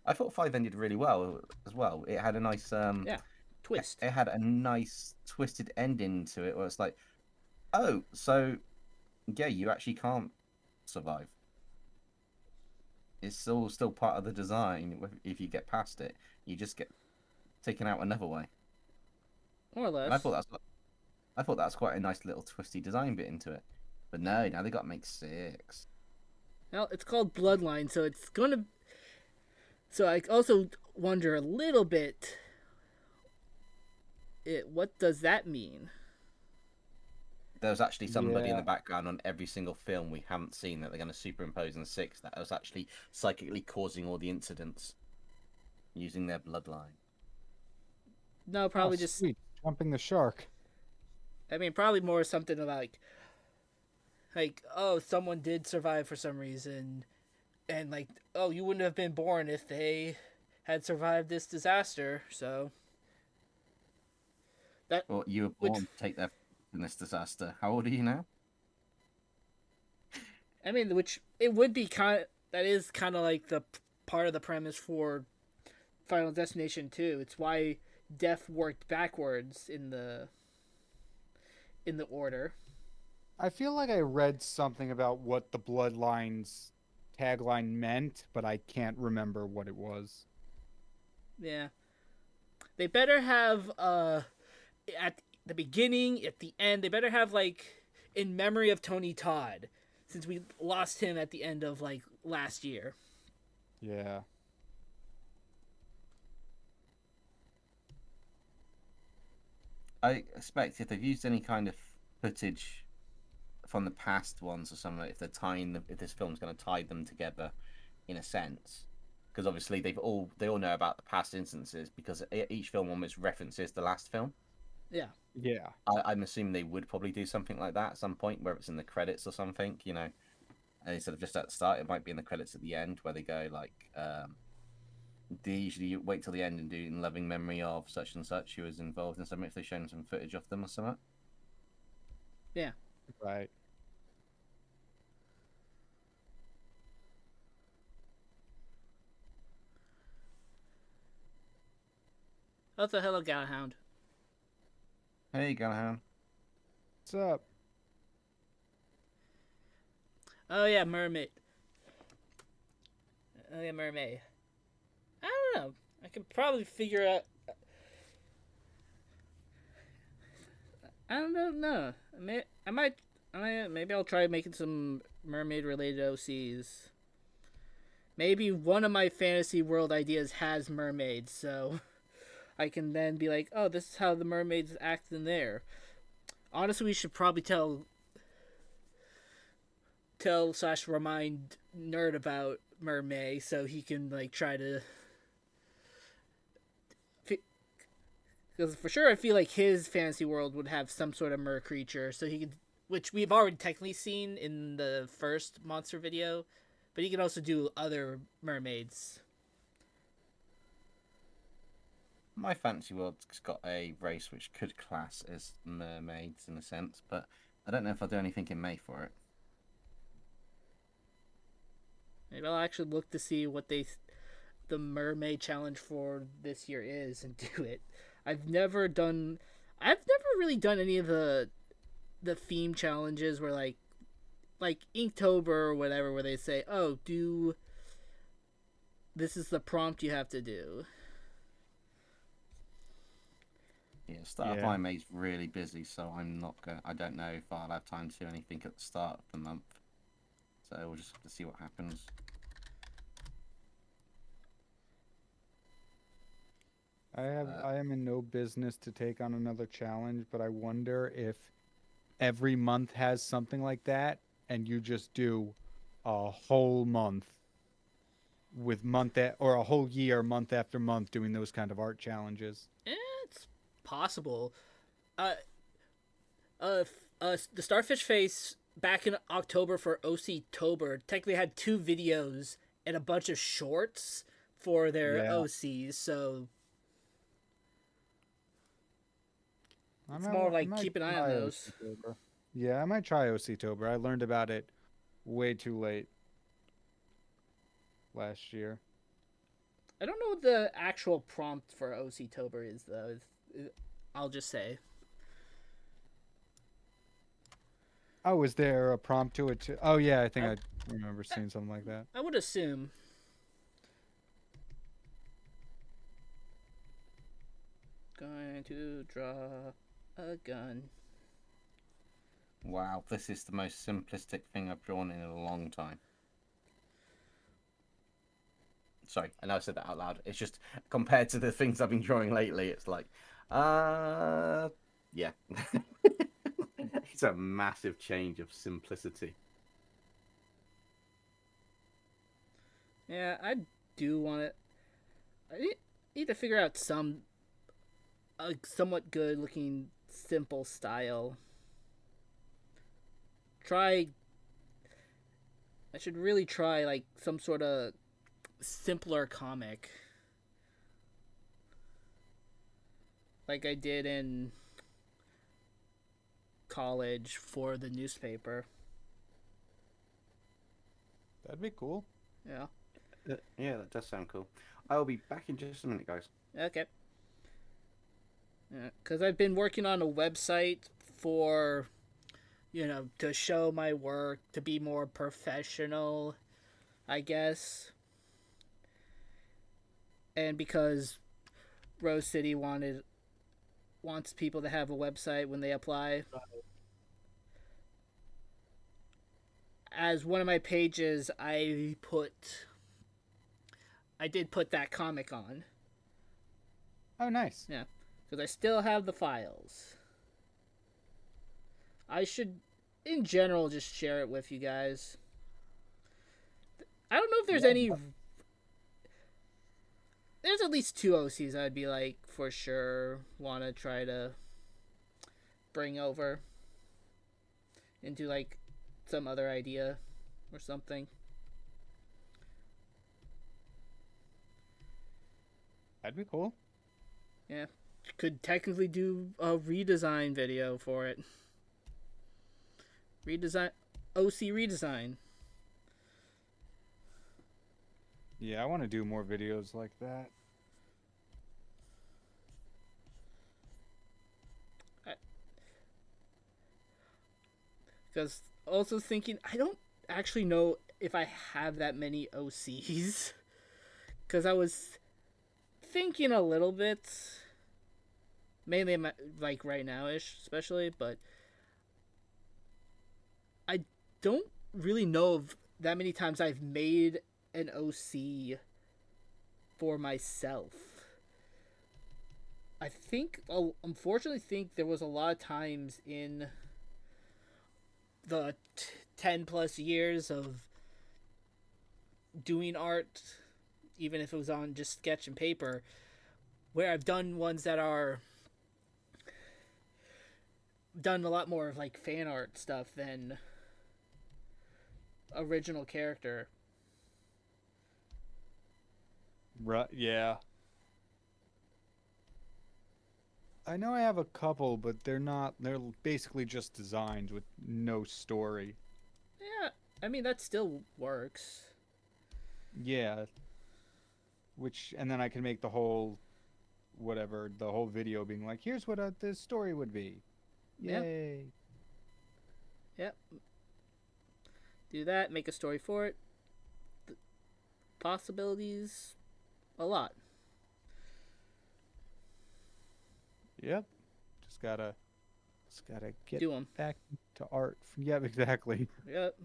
I thought 5 ended really well as well. It had a nice yeah, twist. it had a nice twisted ending to it where it's like, oh, so yeah, you actually can't survive. It's all still part of the design. If you get past it, you just get taken out another way. More or less. And I thought that's quite a nice little twisty design bit into it. But no, now they got to make 6. Well, it's called Bloodline, so it's gonna. So I also wonder a little bit. What does that mean? There's actually somebody in Yeah. the background on every single film we haven't seen that they're going to superimpose in 6 that was actually psychically causing all the incidents using their bloodline. No, probably Oh, just. sweet. Jumping the shark. I mean, probably more something like, oh, someone did survive for some reason, and like, oh, you wouldn't have been born if they had survived this disaster. So that Well, you were which born to take their in this disaster. How old are you now? I mean, which it would be that is kind of like the part of the premise for Final Destination 2. It's why death worked backwards in the order. I feel like I read something about what the Bloodlines tagline meant, but I can't remember what it was. Yeah, they better have at the beginning, at the end, they better have like in memory of Tony Todd, since we lost him at the end of like last year. Yeah. I expect if they've used any kind of footage from the past ones or something, if they're if this film's going to tie them together in a sense, because obviously they all know about the past instances because each film almost references the last film. Yeah. Yeah. I'm assuming they would probably do something like that at some point, where it's in the credits or something, and instead of just at the start, it might be in the credits at the end, where they go like, they usually wait till the end and do in loving memory of such and such who was involved in something if they've shown some footage of them or something. Yeah. Right. Also, hello, Galahound. Hey, Gallagher. What's up? Oh yeah, mermaid. Oh yeah, mermaid. I don't know. I could probably figure out. I don't know. No, I might. Maybe I'll try making some mermaid-related OCs. Maybe one of my fantasy world ideas has mermaids, so I can then be like, "Oh, this is how the mermaids act in there." Honestly, we should probably tell / remind Nerd about Mermaid so he can like try to. Because for sure, I feel like his fantasy world would have some sort of mer creature, so he could, which we've already technically seen in the first monster video, but he can also do other mermaids. My fantasy world's got a race which could class as mermaids in a sense, but I don't know if I'll do anything in May for it. Maybe I'll actually look to see what the mermaid challenge for this year is and do it. I've never really done any of the theme challenges where like Inktober or whatever, where they say, "Oh, do this is the prompt you have to do." Yeah, start of Yeah. my mate's really busy, so I'm not going. I don't know if I'll have time to do anything at the start of the month. So we'll just have to see what happens. I am in no business to take on another challenge, but I wonder if every month has something like that, and you just do a whole month with or a whole year, month after month, doing those kind of art challenges. It's possible. Uh, the Starfish Face back in October for OC Tober technically had 2 videos and a bunch of shorts for their Yeah. OCs, so I it's might, more wa- I like might keep an eye on try those. OC-tober. Yeah, I might try OC-tober. I learned about it way too late last year. I don't know what the actual prompt for OC Tober is though. I'll just say. Oh, is there a prompt to it too? Oh, yeah, I think I, I remember seeing something like that. I would assume. Going to draw a gun. Wow, this is the most simplistic thing I've drawn in a long time. Sorry, I know I said that out loud. It's just compared to the things I've been drawing lately, it's like, yeah. It's a massive change of simplicity. Yeah, I do want it. I need to figure out a somewhat good looking simple style. Try. I should really try like some sort of simpler comic, like I did in college for the newspaper. That'd be cool. Yeah. Yeah, that does sound cool. I'll be back in just a minute, guys. Okay. Because I've been working on a website for, to show my work, to be more professional, I guess. And because Rose City wants people to have a website when they apply. As one of my pages, I did put that comic on. Oh, nice. Yeah, because I still have the files. I should, in general, just share it with you guys. I don't know if there's any. There's at least 2 OCs I'd be like, for sure, want to try to bring over into like some other idea or something. That'd be cool. Yeah. Could technically do a redesign video for it. OC redesign. Yeah, I want to do more videos like that. Because also thinking, I don't actually know if I have that many OCs. Because I was thinking a little bit, mainly like right now-ish, especially, but I don't really know of that many times I've made an OC for myself. I unfortunately think there was a lot of times in the 10 plus years of doing art, even if it was on just sketch and paper, where I've done ones that are done a lot more of like fan art stuff than original character. Right, yeah. I know I have a couple, but they're basically just designs with no story. Yeah, I mean that still works. Yeah, which and then I can make the whole whatever the whole video being like, here's what this story would be. Yeah. Yay! Yep. Do that. Make a story for it. The possibilities, a lot. Yep. Just gotta get Do them. back to art. Yep, exactly. Yep.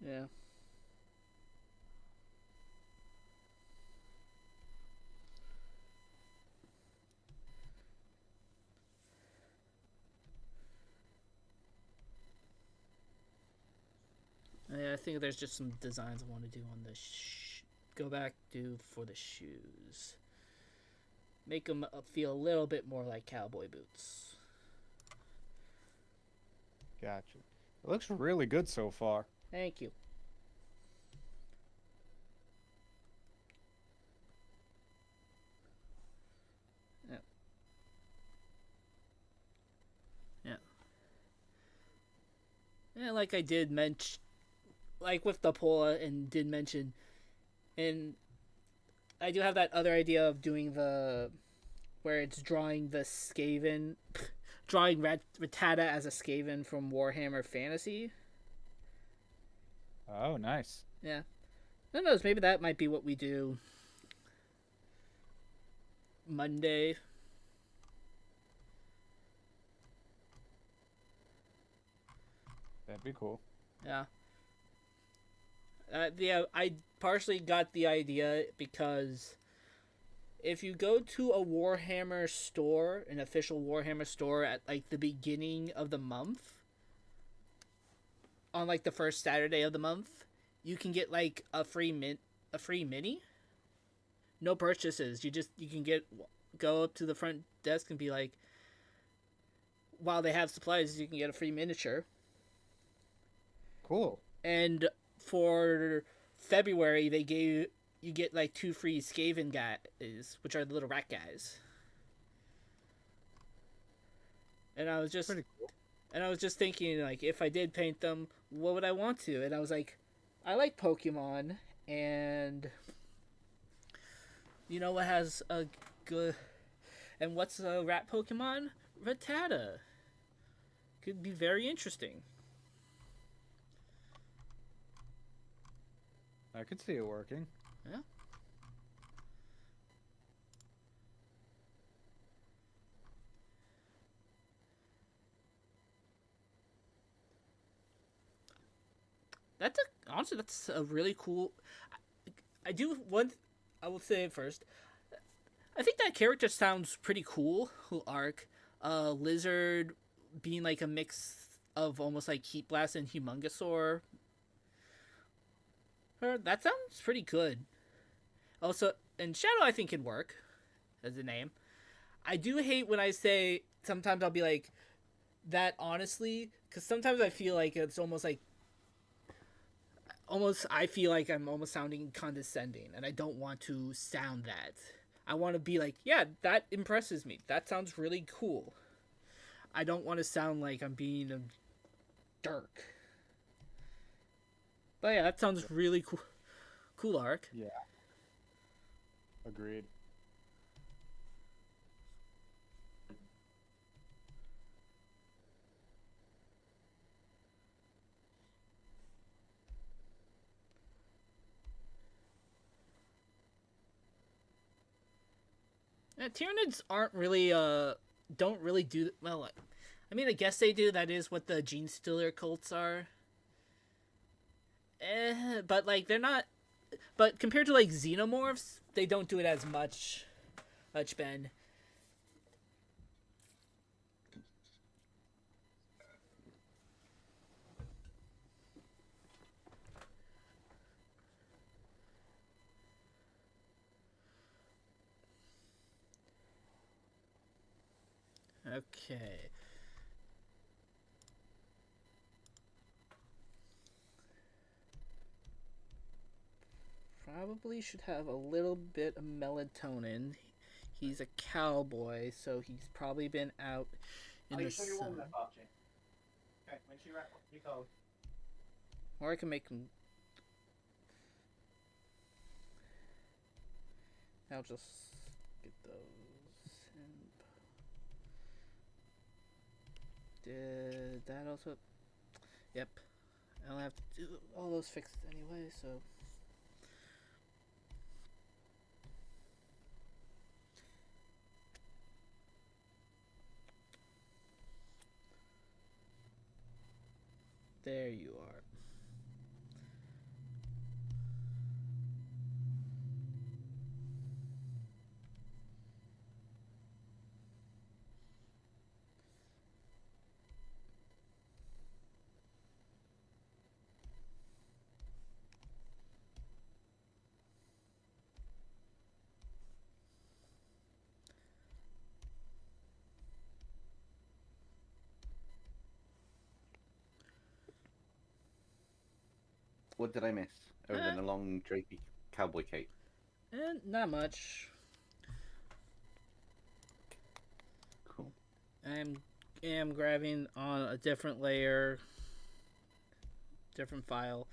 Yeah. Yeah, I think there's just some designs I want to do on the go back do for the shoes. Make them feel a little bit more like cowboy boots. Gotcha. It looks really good so far. Thank you. Yeah. Yeah. Yeah, like I did mention, like with the poll and did mention, and I do have that other idea of doing the where it's drawing the Skaven, drawing Rattata as a Skaven from Warhammer Fantasy. Oh, nice. Yeah, who knows? Maybe that might be what we do Monday. That'd be cool. Yeah. Yeah, I partially got the idea because if you go to a Warhammer store, an official Warhammer store at like the beginning of the month, on like the first Saturday of the month, you can get like a free mini. No purchases. You can go up to the front desk and be like, while they have supplies, you can get a free miniature. Cool. And for February, you get like 2 free Skaven guys, which are the little rat guys. And I was just Pretty cool. and I was just thinking, like, if I did paint them, what would I want to? And I was like, I like Pokemon, and you know what has a good, and what's a rat Pokemon? Rattata. Could be very interesting. I could see it working. Yeah. Honestly, that's a really cool. I do one. I will say it first. I think that character sounds pretty cool. Who Arc, Lizard, being like a mix of almost like Heat Blast and Humongousaur. That sounds pretty good. Also, and Shadow I think can work as a name. I do hate when I say sometimes I'll be like that honestly, because sometimes I feel like it's almost like I feel like I'm almost sounding condescending, and I don't want to sound that. I want to be like, yeah, that impresses me. That sounds really cool. I don't want to sound like I'm being a jerk. But yeah, that sounds really cool. Cool Arc. Yeah. Agreed. Yeah, Tyranids aren't really don't really do well. I mean, I guess they do. That is what the Gene Stealer cults are. But like they're not. But compared to like Xenomorphs, they don't do it as much. Ben. Okay. probably should have a little bit of melatonin. He's a cowboy, so he's probably been out in the sun. Okay, when she wraps up, you go. Or I can make him. I'll just get those. And did that also? Yep. I'll have to do all those fixes anyway, so. There you are. What did I miss? Other than a long, drapey cowboy cape. And not much. Cool. I am grabbing on a different layer, different file.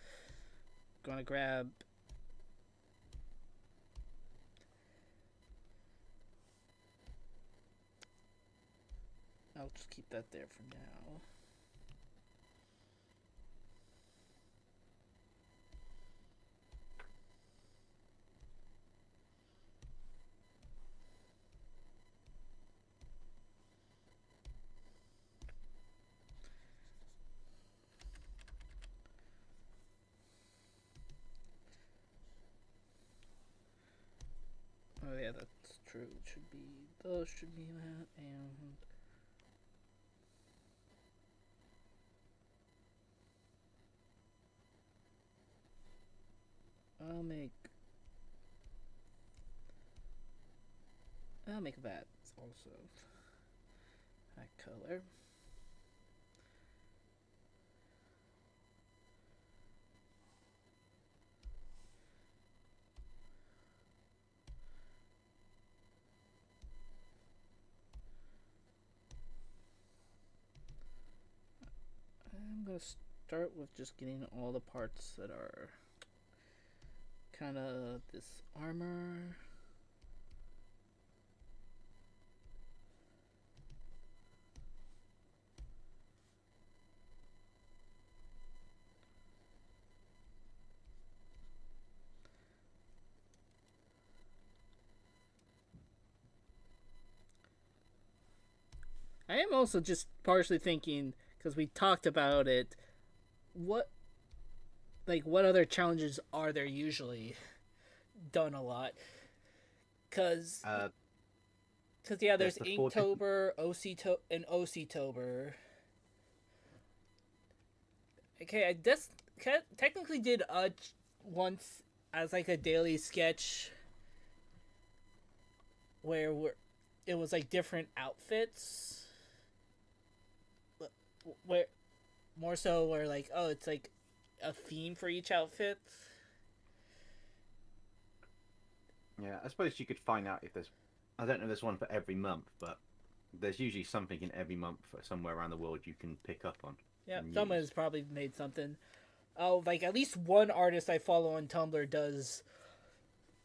Gonna grab. I'll just keep that there for now. Oh yeah, that's true. It should be those should be that, and I'll make that also that color. I'm gonna start with just getting all the parts that are kind of this armor. I am also just partially thinking, because we talked about it, what other challenges are there usually done a lot? Because yeah, there's the 4 Inktober, and OC-tober. Okay, I just technically did once as like a daily sketch where it was like different outfits. Where more so where like, oh, it's like a theme for each outfit. Yeah, I suppose you could find out if there's. I don't know if there's one for every month, but there's usually something in every month somewhere around the world you can pick up on. Yeah, someone has probably made something. Oh, like at least one artist I follow on Tumblr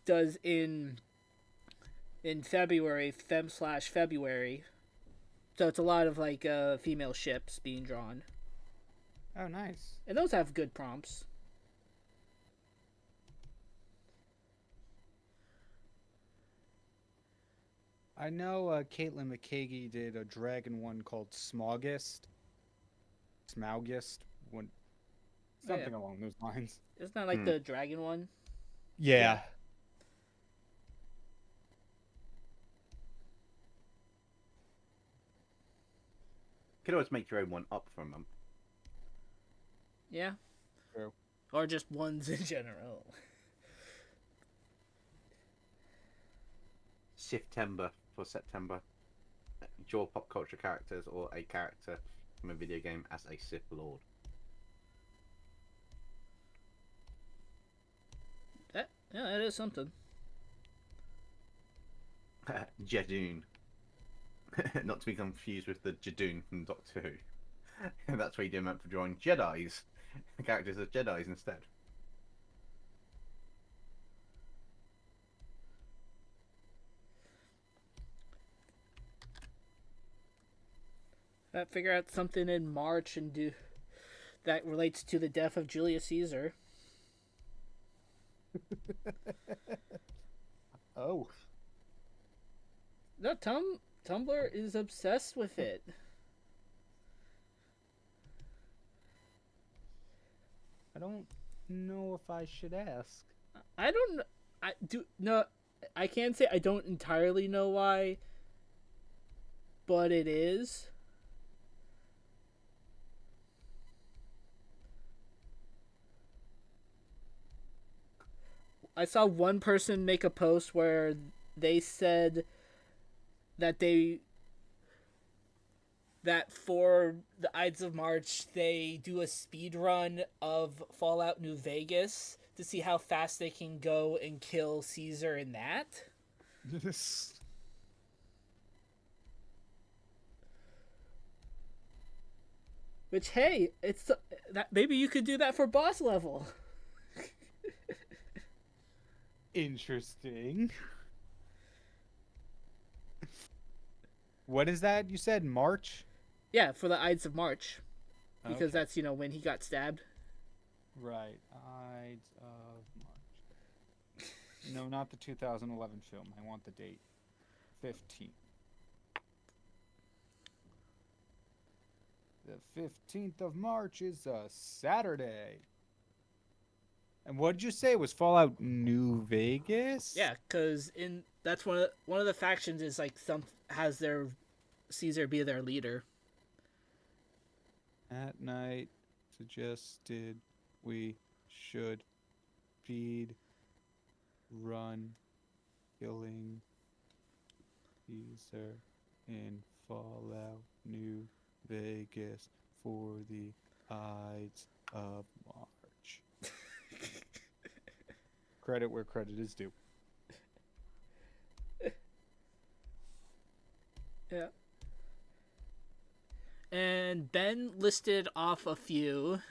does in February, February. So it's a lot of like female ships being drawn. Oh, nice. And those have good prompts. I know Caitlin McKagey did a dragon one called Smaugust, one, something along those lines. Isn't that like the dragon one? Yeah. You could always make your own one up for a month. Yeah. True. Or just ones in general. September for September. Draw pop culture characters or a character from a video game as a Sith Lord. Yeah, that is something. Jedoon. Not to be confused with the Jadoon from Doctor Who. That's what you do meant for drawing Jedis. Characters as Jedis instead. Figure out something in March and do that relates to the death of Julius Caesar. Oh. No, Tumblr is obsessed with it. I don't know if I should ask. I don't. I do no. I can't say I don't entirely know why, but it is. I saw one person make a post where they said that for the Ides of March they do a speed run of Fallout New Vegas to see how fast they can go and kill Caesar in that. Which, hey, it's that maybe you could do that for boss level. Interesting. What is that? You said March? Yeah, for the Ides of March, because Okay. that's when he got stabbed. Right. Ides of March. No, not the 2011 film. I want the date. 15th. The 15th of March is a Saturday. And what did you say? It was Fallout New Vegas? Yeah, because that's one of the factions is like has their Caesar be their leader. At night, suggested we should feed, run, killing Caesar in Fallout New Vegas for the Ides of March. Credit where credit is due. Yeah. And Ben listed off a few: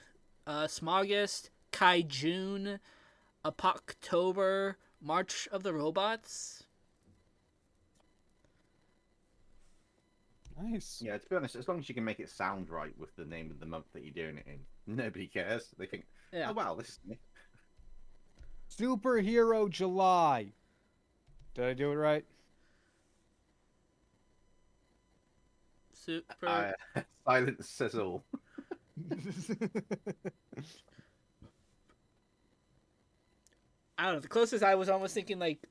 Smogist, Kaijun, Apoctober, March of the Robots. Nice. Yeah, to be honest, as long as you can make it sound right with the name of the month that you're doing it in, nobody cares. They think, Yeah. oh wow, this is me. Superhero July. Did I do it right? Super. Silence says all. I don't know. The closest I was almost thinking like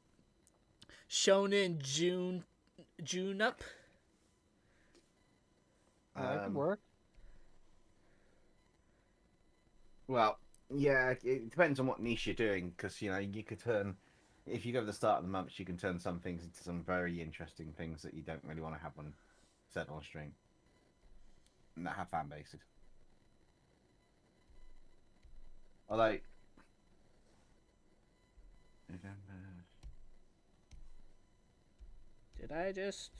Shonen June up. That could work. Well, yeah, it depends on what niche you're doing, because you could turn, if you go to the start of the month, you can turn some things into some very interesting things that you don't really want to have on said on stream, and that have fan bases. Although, Did I just?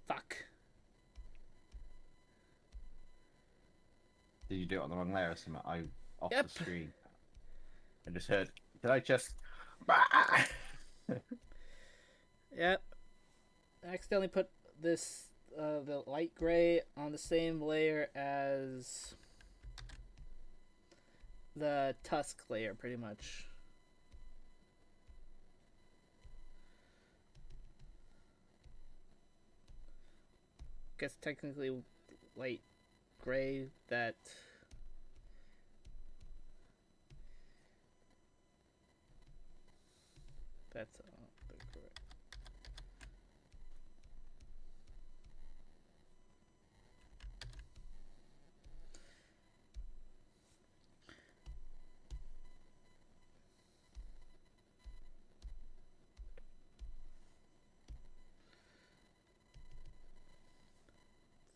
Fuck. did you do it on the wrong layer or something? I off Yep. the screen. I just heard. Did I just? Yep. I accidentally put this the light gray on the same layer as the Tusk layer, pretty much. Guess technically light gray that. That's the correct.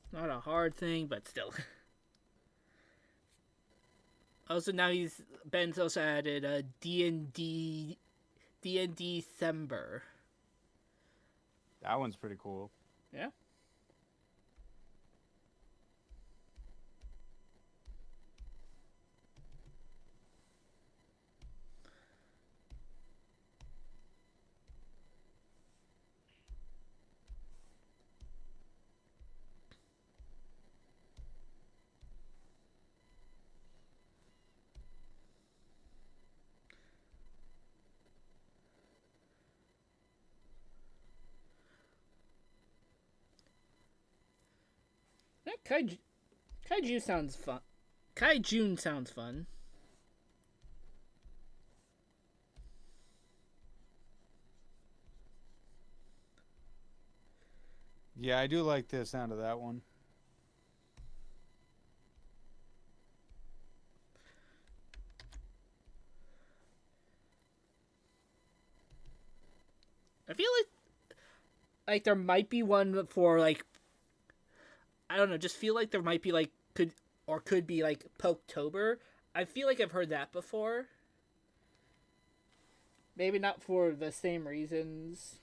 It's not a hard thing, but still. Also now Ben's also added a D&D December. That one's pretty cool. Yeah. That Kaiju sounds fun. Kaijun sounds fun. Yeah, I do like the sound of that one. I feel like there might be one for like, I don't know, just feel like there might be like could be like Poketober. I feel like I've heard that before. Maybe not for the same reasons,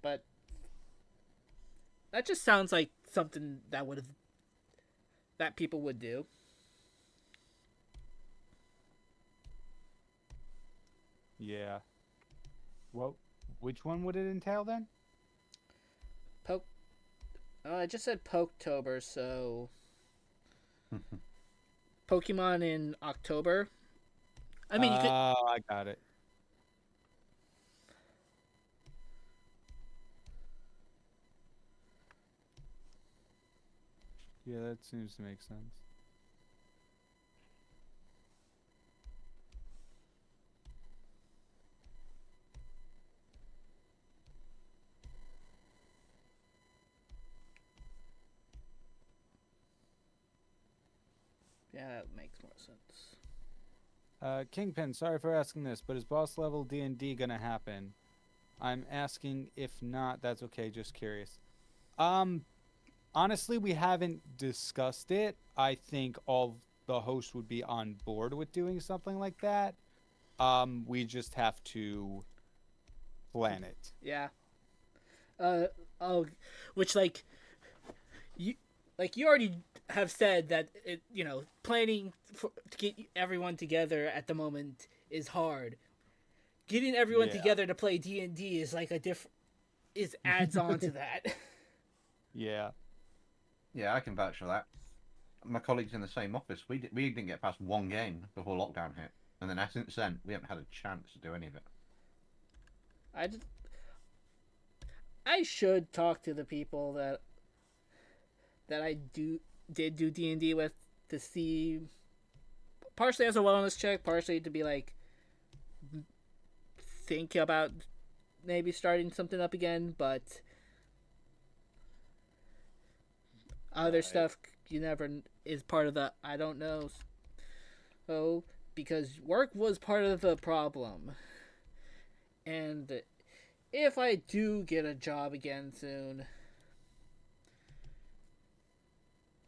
but that just sounds like something that people would do. Yeah. Well, which one would it entail then? Poke. Oh, I just said Poketober, so Pokemon in October. I mean, you could. Oh, I got it. Yeah, that seems to make sense. Yeah, that makes more sense. Kingpin, sorry for asking this, but is boss level D&D gonna happen? I'm asking if not, that's okay, just curious. Honestly, we haven't discussed it. I think all the hosts would be on board with doing something like that. We just have to plan it. Yeah. Uh oh, which you you already have said that planning to get everyone together at the moment is hard. Getting everyone Yeah. together to play D&D is like is adds on to that. Yeah. Yeah, I can vouch for that. My colleagues in the same office, we didn't get past one game before lockdown hit, and then since then we haven't had a chance to do any of it. I should talk to the people that I did do D&D with to see, partially as a wellness check, partially to be like think about maybe starting something up again, but other Right. stuff you never is part of the I don't know. Oh, because work was part of the problem. And if I do get a job again soon,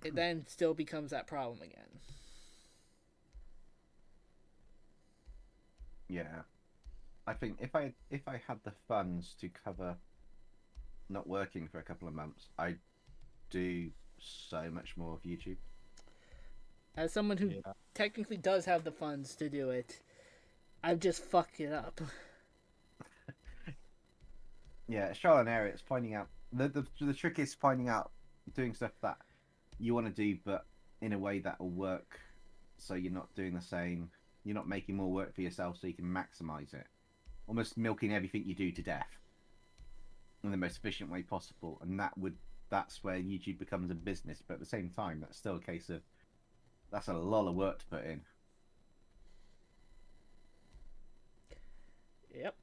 it then still becomes that problem again. Yeah, I think if I had the funds to cover not working for a couple of months, I'd do so much more of YouTube. As someone who Yeah. technically does have the funds to do it, I've just fucked it up. Yeah, trial and error. It's finding out the trick is finding out doing stuff that you want to do, but in a way that will work. So you're not doing the same. You're not making more work for yourself, so you can maximize it. Almost milking everything you do to death in the most efficient way possible, and that's where YouTube becomes a business. But at the same time, that's still a case of that's a lot of work to put in. Yep.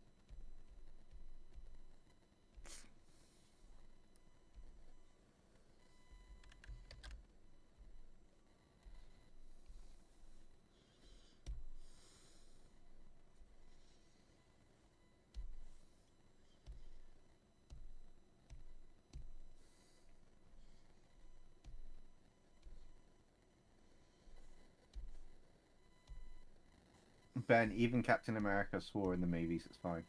Ben, even Captain America swore in the movies. It's fine.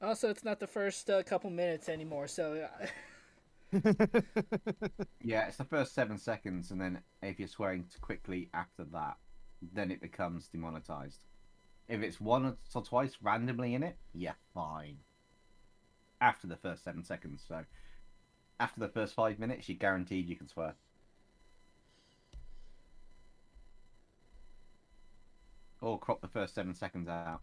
Also, it's not the first couple minutes anymore, so Yeah, it's the first 7 seconds, and then if you're swearing too quickly after that, then it becomes demonetized. If it's once or twice randomly in it, yeah, fine. After the first 7 seconds, so after the first 5 minutes, you're guaranteed you can swear. Or crop the first 7 seconds out.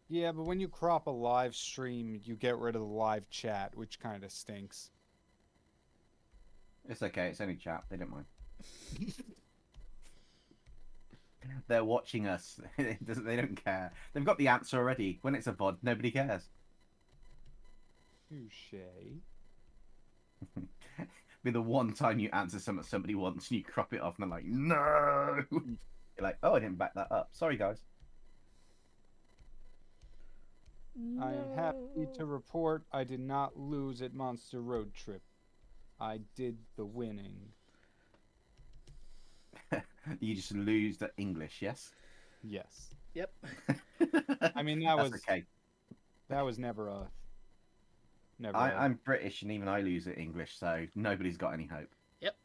Yeah, but when you crop a live stream, you get rid of the live chat, which kind of stinks. It's okay, it's only chat, they don't mind. They're watching us. They don't care. They've got the answer already. When it's a VOD, nobody cares. Touche. Be the one time you answer something somebody wants and you crop it off and they're like, no! You're like, oh, I didn't back that up. Sorry, guys. I am happy to report I did not lose at Monster Road Trip. I did the winning. You just lose the English, yes? Yes. Yep. I mean, that That's was okay. That was never a. Never. I'm British and even I lose at English, so nobody's got any hope. Yep.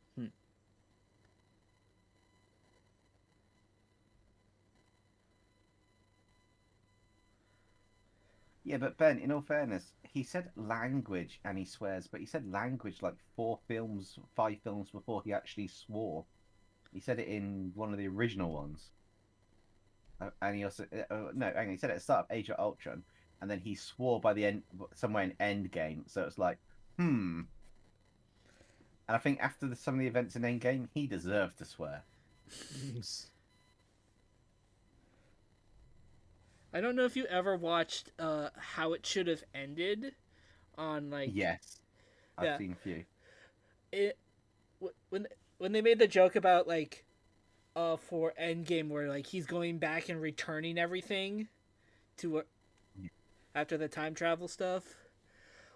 Yeah, but Ben, in all fairness, he said language and he swears, but he said language like 5 films before he actually swore. He said it in one of the original ones. And he also no, hang on, he said it at the start of Age of Ultron, and then he swore by the end, somewhere in Endgame. So it's like, And I think after some of the events in Endgame, he deserved to swear. I don't know if you ever watched How It Should Have Ended on like Yes, I've Yeah. seen a few. it when they made the joke about like for Endgame where like he's going back and returning everything to after the time travel stuff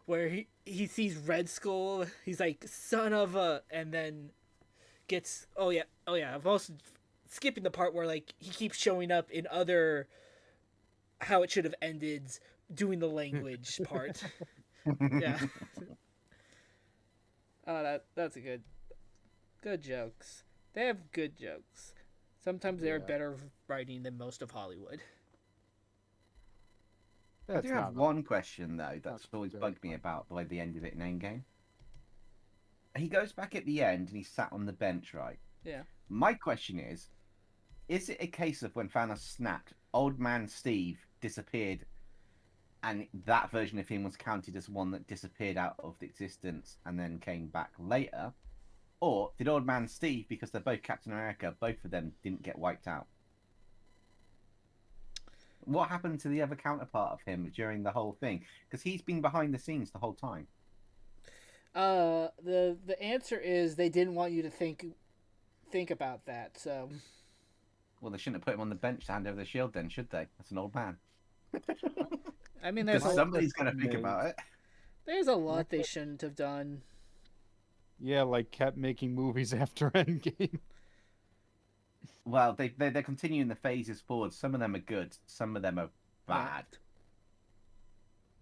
where he sees Red Skull, he's like son of a, and then gets oh yeah I'm also skipping the part where like he keeps showing up in other How It Should Have Ended doing the language part. Yeah. Oh, that's a good jokes. They have good jokes. Sometimes they're Yeah. better writing than most of Hollywood. I do have one question though that's always very bugged me fun. about the way they ended it in Endgame. He goes back at the end and he's sat on the bench, right? Yeah. My question is it a case of when Thanos snapped, Old Man Steve disappeared, and that version of him was counted as one that disappeared out of existence and then came back later? Or did Old Man Steve, because they're both Captain America, both of them didn't get wiped out? What happened to the other counterpart of him during the whole thing? Because he's been behind the scenes the whole time. The answer is they didn't want you to think about that. So Well, they shouldn't have put him on the bench to hand over the shield then, should they? That's an old man. I mean Because somebody's going to think about it. there's a lot they shouldn't have done. Yeah, like kept making movies after Endgame. Well, they're continuing the phases forward. Some of them are good. Some of them are bad.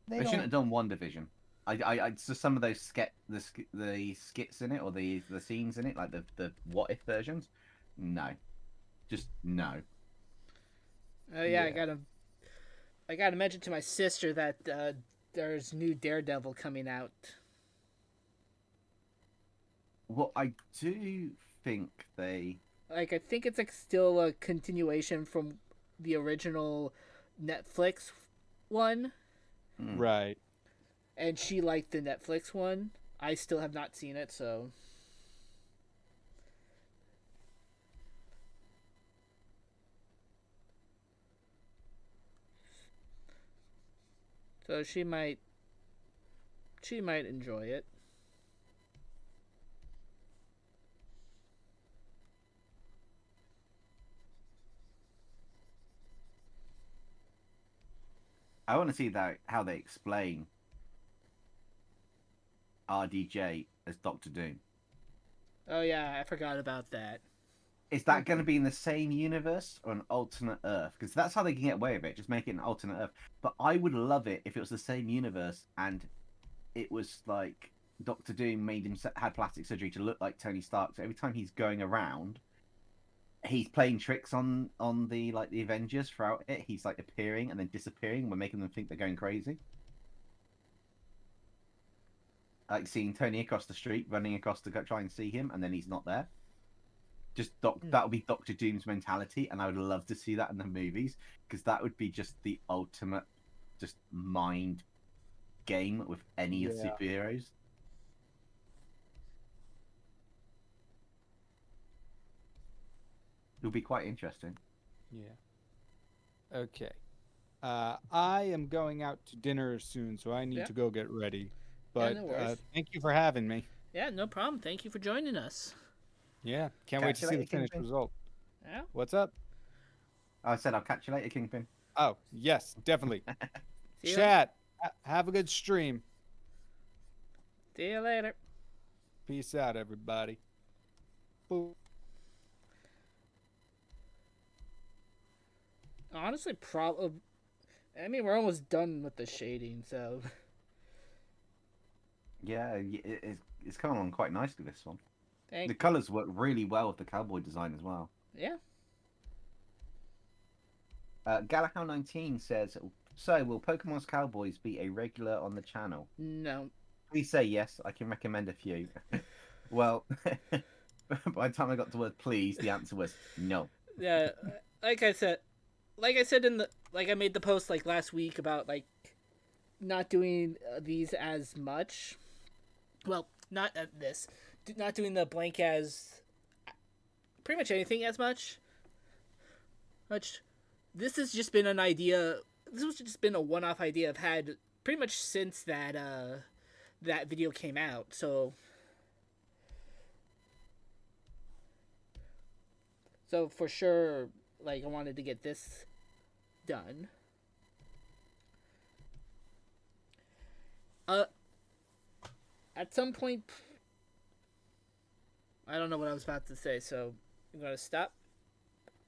They shouldn't have done WandaVision. I so some of those the skits in it or the scenes in it, like the what if versions. No, just no. Yeah, I gotta mention to my sister that there's new Daredevil coming out. Well, I do think they. Like I think it's like still a continuation from the original Netflix one, Right. and she liked the Netflix one. I still have not seen it, so she might enjoy it. I want to see that how they explain RDJ as Doctor Doom. Oh yeah, I forgot about that. Is that going to be in the same universe or an alternate Earth? Because that's how they can get away with it. Just make it an alternate Earth. But I would love it if it was the same universe and it was like Doctor Doom had plastic surgery to look like Tony Stark. So every time he's going around, he's playing tricks on the Avengers throughout it. He's like appearing and then disappearing. We're making them think they're going crazy. Like seeing Tony across the street, running across to go try and see him, and then he's not there. That would be Doctor Doom's mentality, and I would love to see that in the movies because that would be just the ultimate, just mind game with any superheroes. It would be quite interesting. Yeah. Okay. I am going out to dinner soon, so I need to go get ready. But no thank you for having me. Yeah, no problem. Thank you for joining us. Yeah, can't wait to see the finished result. Yeah. What's up? I said I'll catch you later, Kingpin. Oh, yes, definitely. See you Chat, have a good stream. See you later. Peace out, everybody. Boop. Honestly, probably. I mean, we're almost done with the shading, so. Yeah, it's coming on quite nicely, this one. Thank The colours work really well with the cowboy design as well. Yeah. Galahal19 says, so will Pokemon's Cowboys be a regular on the channel? No. Please say yes. I can recommend a few. Well, by the time I got to the word please, the answer was no. Yeah, like I said in the I made the post like last week about like not doing these as much. Well, not this, not doing the blank as pretty much anything as much. This has just been an idea. This has just been a one-off idea I've had pretty much since that that video came out. So for sure, like I wanted to get this done. At some point, I don't know what I was about to say, so I'm gonna stop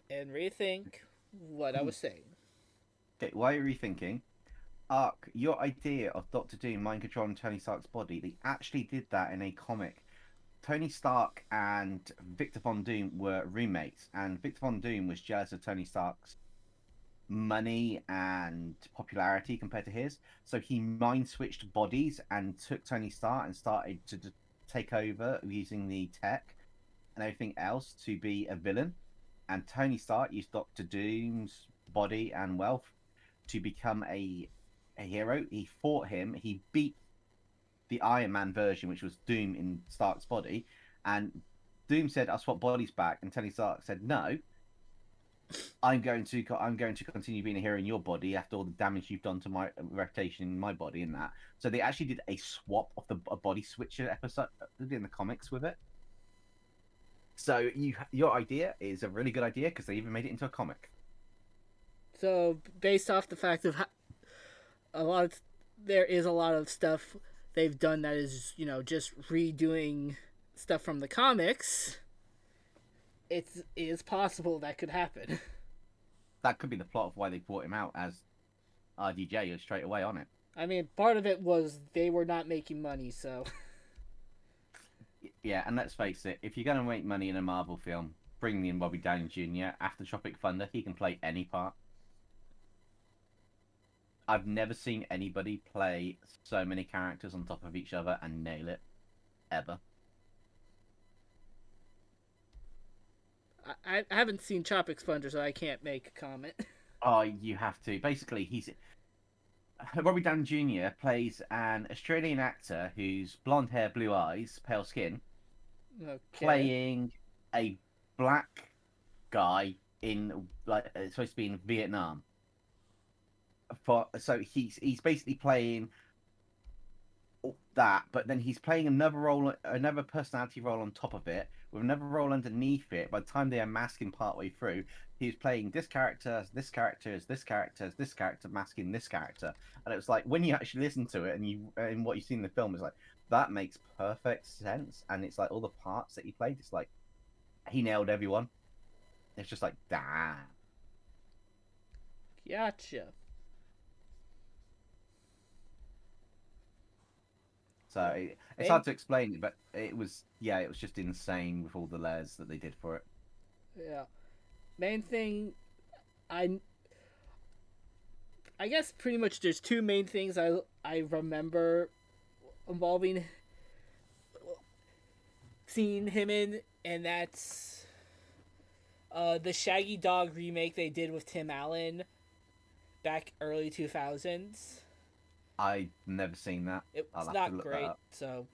and rethink what I was saying. Okay, while you're rethinking, Ark, your idea of Doctor Doom mind controlling Tony Stark's body, they actually did that in a comic. Tony Stark and Victor Von Doom were roommates, and Victor Von Doom was jealous of Tony Stark's money and popularity compared to his. So he mind switched bodies and took Tony Stark and started to take over using the tech and everything else to be a villain. And Tony Stark used Doctor Doom's body and wealth to become a hero. He fought him. He beat the Iron Man version, which was Doom in Stark's body, and Doom said, "I'll swap bodies back," and Tony Stark said, "No, I'm going to continue being a hero in your body after all the damage you've done to my reputation in my body." And that, so they actually did a swap of a body switcher episode in the comics with it. So your idea is a really good idea because they even made it into a comic. So based off the fact of there is a lot of stuff they've done that is, just redoing stuff from the comics, it is possible that could happen. That could be the plot of why they brought him out as RDJ straight away on it. I mean, part of it was they were not making money, so. Yeah, and let's face it, if you're going to make money in a Marvel film, bring in Bobby Downey Jr. After Tropic Thunder, he can play any part. I've never seen anybody play so many characters on top of each other and nail it. Ever. I haven't seen Tropic Thunder, so I can't make a comment. Oh, you have to. Basically, Robbie Downey Jr. plays an Australian actor who's blonde hair, blue eyes, pale skin, Okay. playing a black guy in it's supposed to be in Vietnam. So he's basically playing that, but then he's playing another role, another personality role on top of it, with another role underneath it. By the time they unmask him partway through, he's playing this character, as this character, as this character, as this character, masking this character. And it was like when you actually listen to it and what you see in the film is like that makes perfect sense. And it's like all the parts that he played, it's like he nailed everyone. It's just like damn. Gotcha. So it's hard to explain, but it was just insane with all the layers that they did for it. Yeah. Main thing, I guess pretty much there's two main things I remember involving seeing him in, and that's the Shaggy Dog remake they did with Tim Allen back early 2000s. I've never seen that. It's not great, so.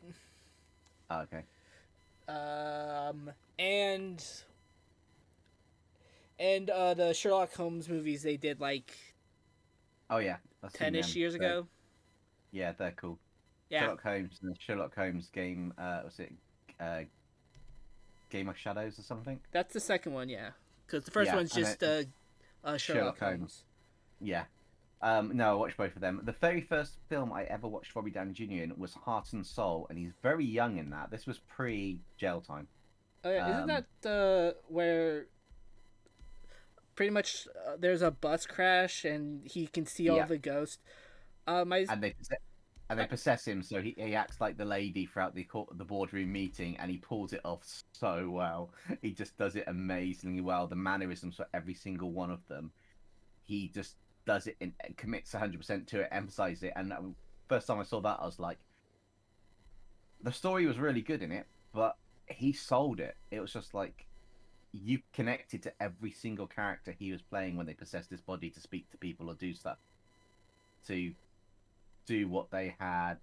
Oh, okay. And the Sherlock Holmes movies they did like. Oh yeah, 10-ish years ago. Yeah, they're cool. Yeah. Sherlock Holmes and the Sherlock Holmes game. Was it Game of Shadows or something? That's the second one, yeah. Because the first one's just Sherlock Holmes. Yeah. No, I watched both of them. The very first film I ever watched Robbie Downey Jr. in was Heart and Soul, and he's very young in that. This was pre-jail time. Oh yeah, isn't that where pretty much there's a bus crash and he can see all the ghosts? And they possess him, so he acts like the lady throughout the boardroom meeting, and he pulls it off so well. He just does it amazingly well. The mannerisms for every single one of them, he just does it and commits 100% to it, emphasizes it. And first time I saw that, I was like, the story was really good in it, but he sold it. It was just like you connected to every single character he was playing when they possessed his body to speak to people or do stuff, to do what they had.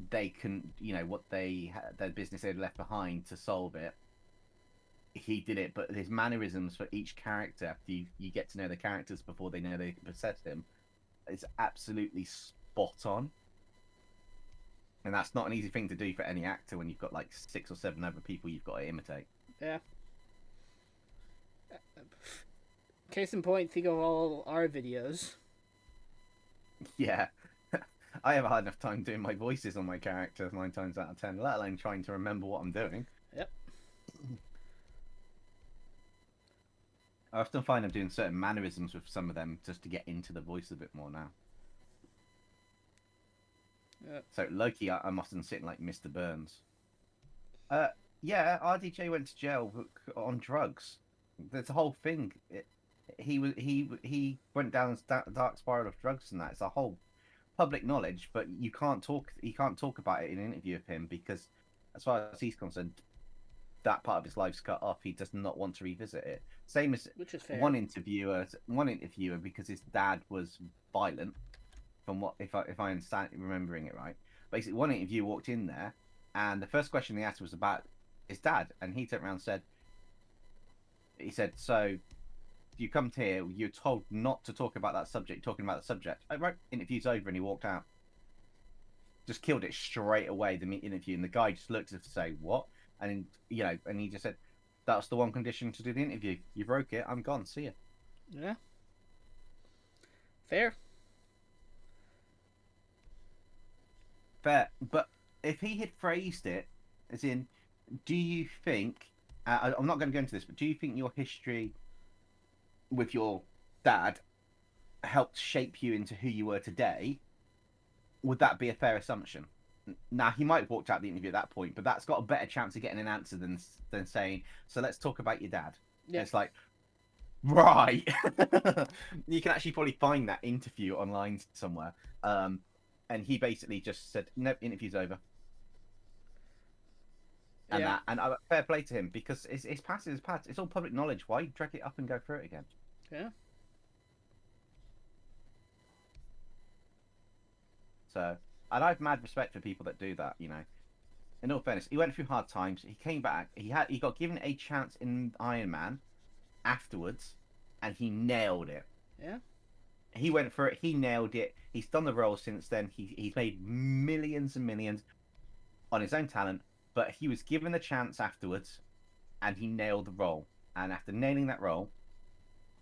They can, what they had, their business they'd left behind to solve it. He did it, but his mannerisms for each character, after you get to know the characters before they know they possess him, it's absolutely spot on. And that's not an easy thing to do for any actor when you've got like 6 or 7 other people you've got to imitate. Yeah. Case in point, think of all our videos. Yeah. I have a hard enough time doing my voices on my characters 9 times out of 10, let alone trying to remember what I'm doing. Yep. I often find I'm doing certain mannerisms with some of them just to get into the voice a bit more now. Yep. So Loki, I'm often sitting like Mr. Burns. Yeah, RDJ went to jail on drugs. There's a whole thing. He went down a dark spiral of drugs and that. It's a whole public knowledge, but you can't talk about it in an interview of him because, as far as he's concerned, that part of his life's cut off. He does not want to revisit it. Same as Which is fair. one interviewer because his dad was violent. From what if I understand remembering it right, basically one interviewer walked in there, and the first question they asked was about his dad, and he turned around and said, "So you come to here, you're told not to talk about that subject. Talking about the subject, I wrote interview's over," and he walked out. Just killed it straight away. The interview, and the guy just looked at us to say, "What?" And and he just said, "That's the one condition to do the interview. You broke it. I'm gone. See ya." Yeah. Fair. Fair. But if he had phrased it as in, do you think? I'm not going to go into this, but do you think your history with your dad helped shape you into who you were today? Would that be a fair assumption? Now, he might have walked out the interview at that point, but that's got a better chance of getting an answer than saying, "So let's talk about your dad." Yeah. It's like, right. You can actually probably find that interview online somewhere. And he basically just said, "Nope, interview's over." And yeah. Fair play to him, because it's past his past. It's all public knowledge. Why drag it up and go through it again? Yeah. So, and I have mad respect for people that do that. In all fairness, he went through hard times. He came back. He got given a chance in Iron Man afterwards, and he nailed it. Yeah. He went for it. He nailed it. He's done the role since then. He's made millions and millions on his own talent, but he was given the chance afterwards, and he nailed the role. And after nailing that role,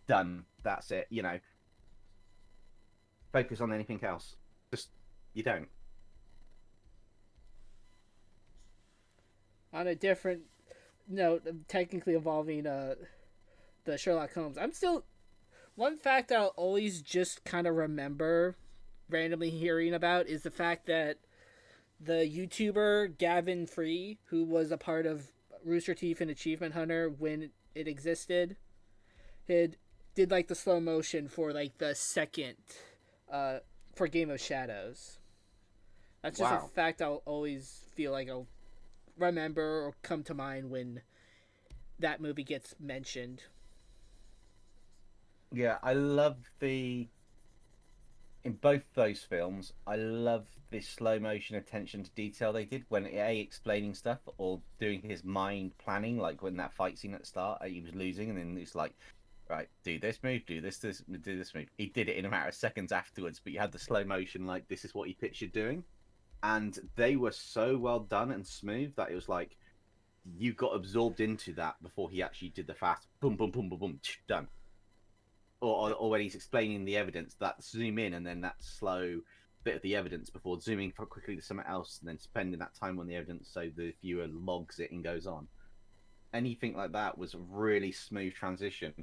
done. That's it. You know, focus on anything else. Just you don't. On a different note, technically involving the Sherlock Holmes, I'm still one fact I'll always just kind of remember randomly hearing about is the fact that the YouTuber Gavin Free, who was a part of Rooster Teeth and Achievement Hunter when it existed, did like the slow motion for like the second for Game of Shadows. That's just Wow. a fact I'll always feel like I'll remember or come to mind when that movie gets mentioned. Yeah, I love the in both those films. I love the slow motion attention to detail they did when explaining stuff or doing his mind planning, like when that fight scene at the start, he was losing, and then it's like, right, do this move, do this, do this move. He did it in a matter of seconds afterwards, but you had the slow motion, like this is what he pictured doing, and they were so well done and smooth that it was like you got absorbed into that before he actually did the fast boom, boom, boom, boom, boom, done. Or when he's explaining the evidence, that zoom in and then that slow bit of the evidence before zooming quickly to something else and then spending that time on the evidence so the viewer logs it and goes on. Anything like that was a really smooth transition,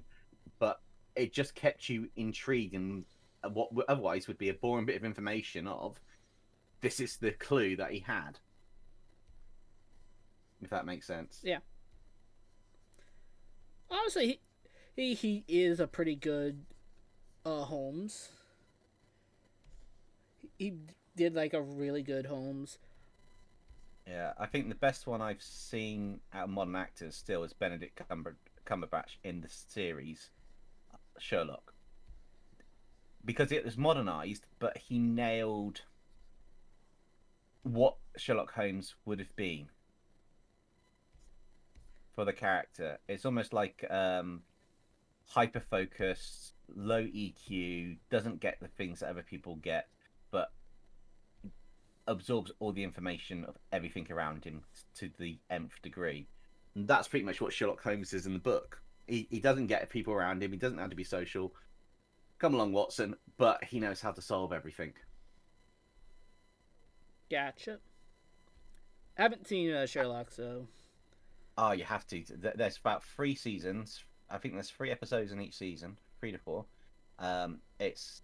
but it just kept you intrigued in what otherwise would be a boring bit of information of this is the clue that he had. If that makes sense. Yeah. Honestly, he is a pretty good Holmes. He did like a really good Holmes. Yeah, I think the best one I've seen out of modern actors still is Benedict Cumberbatch in the series Sherlock. Because it was modernized, but he nailed what Sherlock Holmes would have been for the character. It's almost like hyper focused, low EQ, doesn't get the things that other people get, but absorbs all the information of everything around him to the nth degree. And that's pretty much what Sherlock Holmes is in the book. He doesn't get people around him. He doesn't have to be social. Come along, Watson, but he knows how to solve everything. Gotcha. I haven't seen Sherlock, so. Oh, you have to. There's about 3 seasons. I think there's 3 episodes in each season, 3 to 4. It's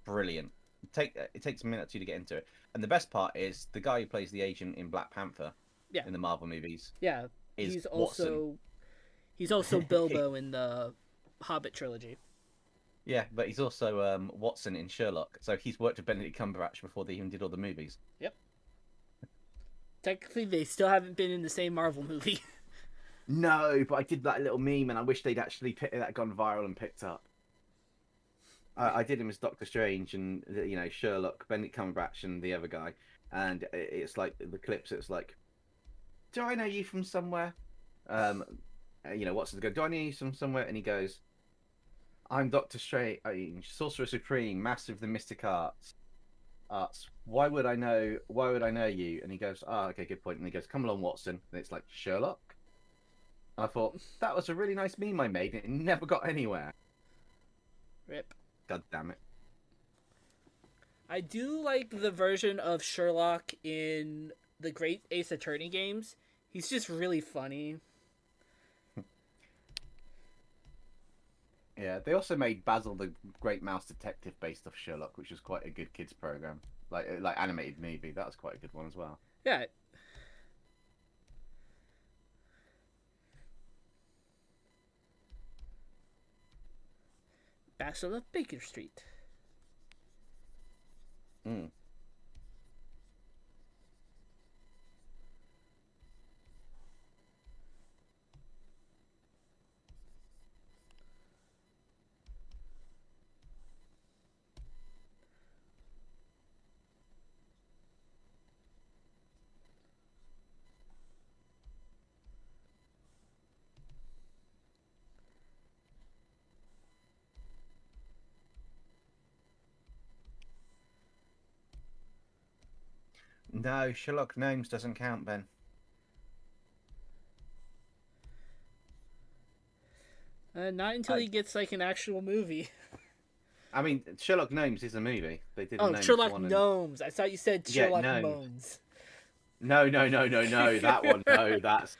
brilliant. It takes a minute or two to get into it. And the best part is the guy who plays the agent in Black Panther, Yeah. in the Marvel movies, Yeah, is he's Watson. also Bilbo in the Hobbit trilogy. Yeah, but he's also Watson in Sherlock. So he's worked with Benedict Cumberbatch before they even did all the movies. Yep. Technically, they still haven't been in the same Marvel movie. No, but I did that little meme, and I wish they'd actually gone viral and picked up. I did him as Doctor Strange, and Sherlock, Benedict Cumberbatch, and the other guy, and it's like the clips. It's like, do I know you from somewhere? Watson goes, do I know you from somewhere? And he goes, I'm Doctor Strange, Sorcerer Supreme, Master of the Mystic Arts. Why would I know? Why would I know you? And he goes, okay, good point. And he goes, come along, Watson. And it's like Sherlock. And I thought that was a really nice meme I made, and it never got anywhere. Rip. God damn it. I do like the version of Sherlock in the Great Ace Attorney games. He's just really funny. Yeah, they also made Basil the Great Mouse Detective based off Sherlock, which was quite a good kids program, like animated movie. That was quite a good one as well. Yeah. Basil of Baker Street. Mm. No, Sherlock Gnomes doesn't count, Ben. Not until he gets like an actual movie. I mean, Sherlock Gnomes is a movie. They did a Oh, Gnomes Sherlock one and Gnomes. I thought you said yeah, Sherlock Gnomes. Moans. No, no, no, no, no. That one, no. That's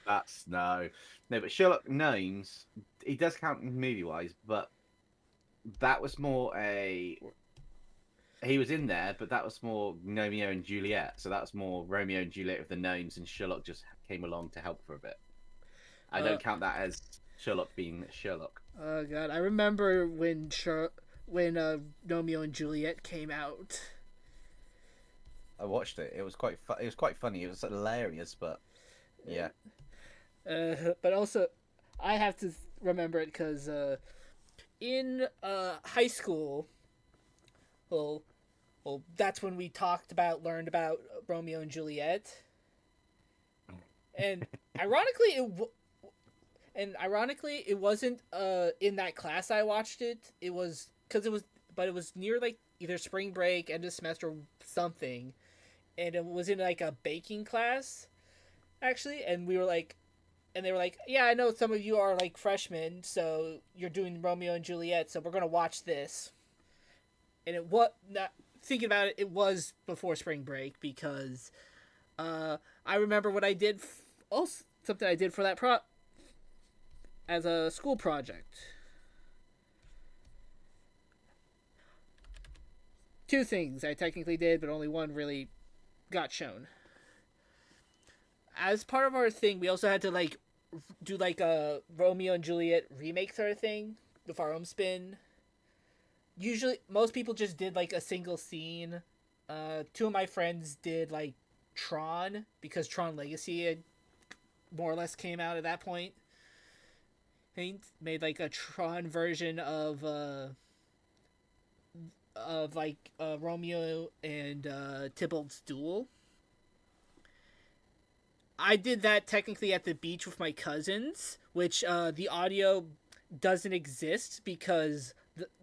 no, no. But Sherlock Gnomes, he does count movie wise, but that was more a. He was in there, but that was more Romeo and Juliet. So that was more Romeo and Juliet with the gnomes, and Sherlock just came along to help for a bit. I Uh, don't count that as Sherlock being Sherlock. oh god, I remember when Romeo and Juliet came out. I watched it. It was quite. It was quite funny. It was hilarious, but yeah. But also, I have to remember it because in high school, well, that's when we learned about Romeo and Juliet, and ironically, it wasn't in that class I watched it. It was but it was near like either spring break, end of semester, something, and it was in like a baking class, actually, and we were like. And they were like, "Yeah, I know some of you are like freshmen, so you're doing Romeo and Juliet, so we're gonna watch this." And thinking about it, it was before spring break because I remember what I did. Also, something I did for that as a school project. Two things I technically did, but only one really got shown. As part of our thing, we also had to like do like a Romeo and Juliet remake sort of thing with our own spin. Usually, most people just did like a single scene. Two of my friends did like Tron because Tron Legacy had more or less came out at that point. They made like a Tron version of Romeo and Tybalt's duel. I did that technically at the beach with my cousins, which the audio doesn't exist because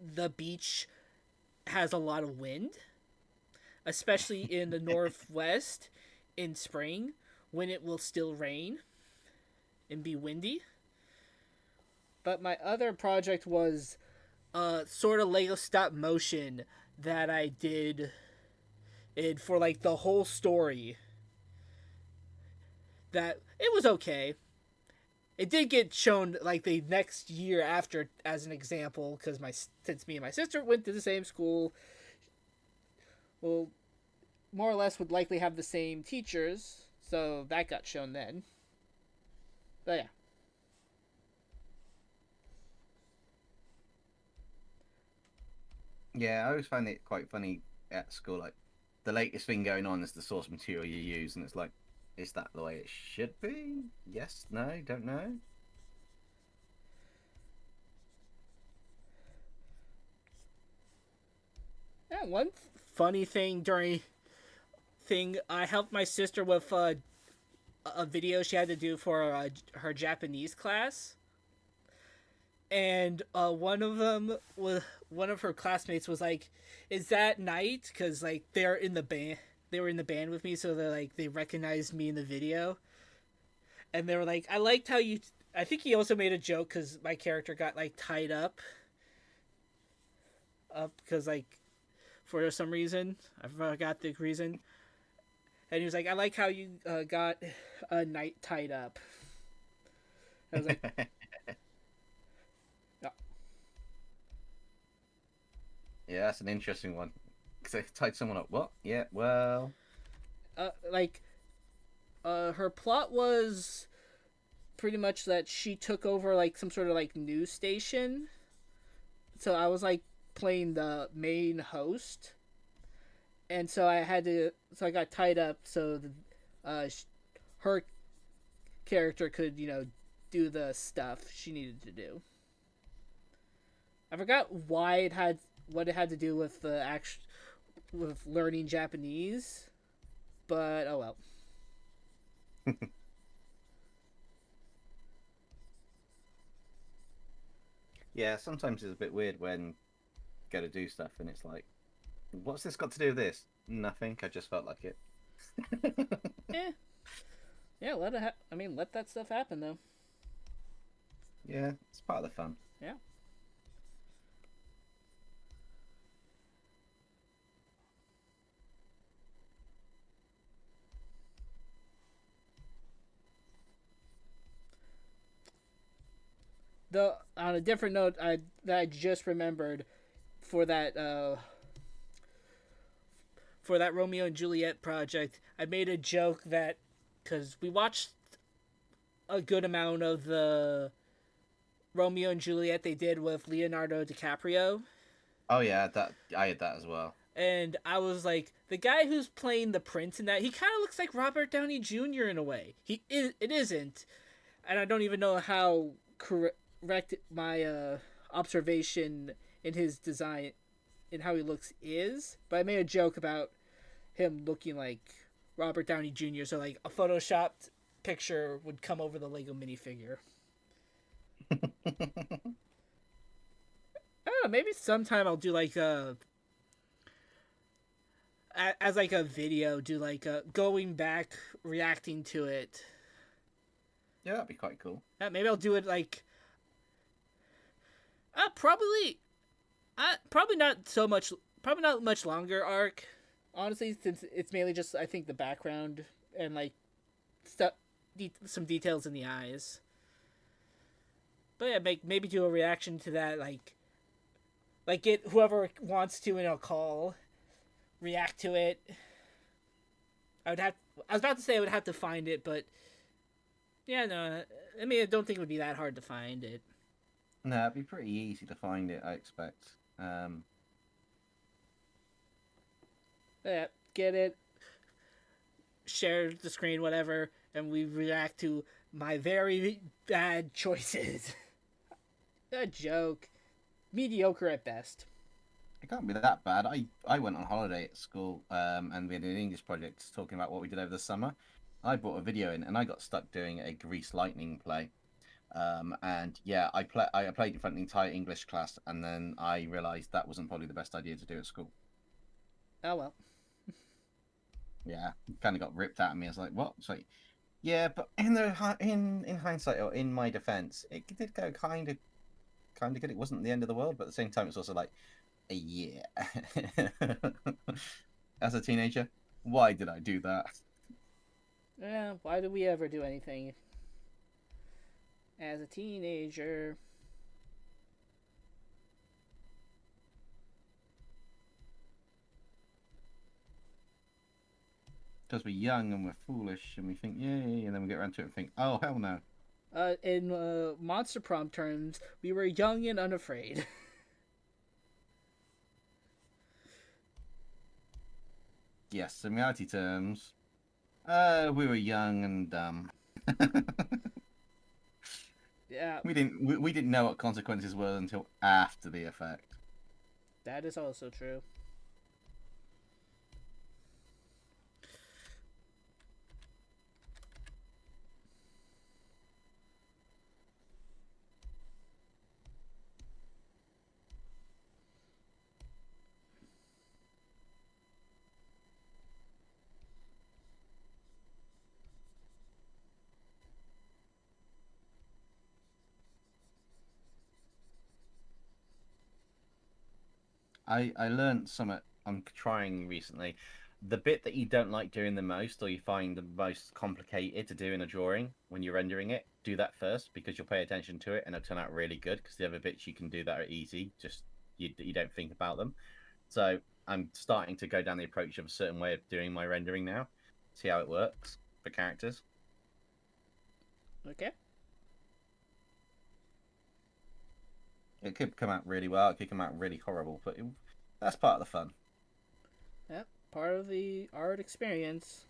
the beach has a lot of wind, especially in the northwest in spring when it will still rain and be windy. But my other project was sort of Lego stop motion that I did for like the whole story. That it was okay. It did get shown like the next year after as an example because since me and my sister went to the same school, well, more or less would likely have the same teachers, so that got shown then. But yeah. Yeah, I always find it quite funny at school. Like, the latest thing going on is the source material you use, and it's like, is that the way it should be? Yes, no, don't know. Yeah, one funny thing I helped my sister with a video she had to do for her Japanese class, and one of her classmates was like, "Is that Knight?" Because like they're in the band, they were in the band with me, so they recognized me in the video, and they were like, "I liked how you." I think he also made a joke because my character got like tied up because like for some reason I forgot the reason, and he was like, "I like how you got a Knight tied up." I was like. Yeah, that's an interesting one. Because they tied someone up. What? Yeah, well. Her plot was pretty much that she took over like some sort of like news station. So I was like playing the main host, and so I got tied up so her character could do the stuff she needed to do. I forgot what it had to do with with learning Japanese, but oh well. Yeah, sometimes it's a bit weird when you go to do stuff and it's like, what's this got to do with this? Nothing. I just felt like it. Eh, yeah, let it. I mean, let that stuff happen though. Yeah, it's part of the fun. Yeah. Though on a different note, I just remembered for that Romeo and Juliet project, I made a joke that because we watched a good amount of the Romeo and Juliet they did with Leonardo DiCaprio, Oh yeah, that I had that as well. and I was like, the guy who's playing the prince in that, he kind of looks like Robert Downey Jr. in a way. It isn't, and I don't even know how correct my observation in his design in how he looks is, but I made a joke about him looking like Robert Downey Jr. So like a photoshopped picture would come over the Lego minifigure. I don't know. Maybe sometime I'll do like a as like a video, do like a going back reacting to it. Yeah, that'd be quite cool. Maybe I'll do it like probably probably not so much. Probably not much longer arc. Honestly, since it's mainly just I think the background and like stuff, some details in the eyes. But yeah, maybe do a reaction to that, like get whoever wants to in a call, react to it. I would have. I was about to say I would have to find it, but yeah, no. I mean, I don't think it would be that hard to find it. No, it'd be pretty easy to find it, I expect. Yeah, get it, share the screen, whatever, and we react to my very bad choices. A joke. Mediocre at best. It can't be that bad. I went on holiday at school, and we had an English project talking about what we did over the summer. I brought a video in, and I got stuck doing a Grease Lightning play. And yeah, I played in front of the entire English class, and then I realised that wasn't probably the best idea to do at school. Oh well. Yeah, kind of got ripped out of me. I was like, "What?" It's like, yeah, but in hindsight or in my defense, it did go kind of good. It wasn't the end of the world, but at the same time, it's also like a year. As a teenager, why did I do that? Yeah, why do we ever do anything as a teenager? Because we're young and we're foolish and we think, yay, and then we get around to it and think, oh, hell no. In Monster Prom terms, we were young and unafraid. Yes, in reality terms, we were young and dumb. Yeah, we didn't know what consequences were until after the effect. that is also true. I learned something I'm trying recently. The bit that you don't like doing the most, or you find the most complicated to do in a drawing when you're rendering it, do that first because you'll pay attention to it and it'll turn out really good. Because the other bits you can do that are easy, just you don't think about them. So I'm starting to go down the approach of a certain way of doing my rendering now. See how it works for characters. Okay. It could come out really well. It could come out really horrible, but that's part of the fun. Yep, part of the art experience.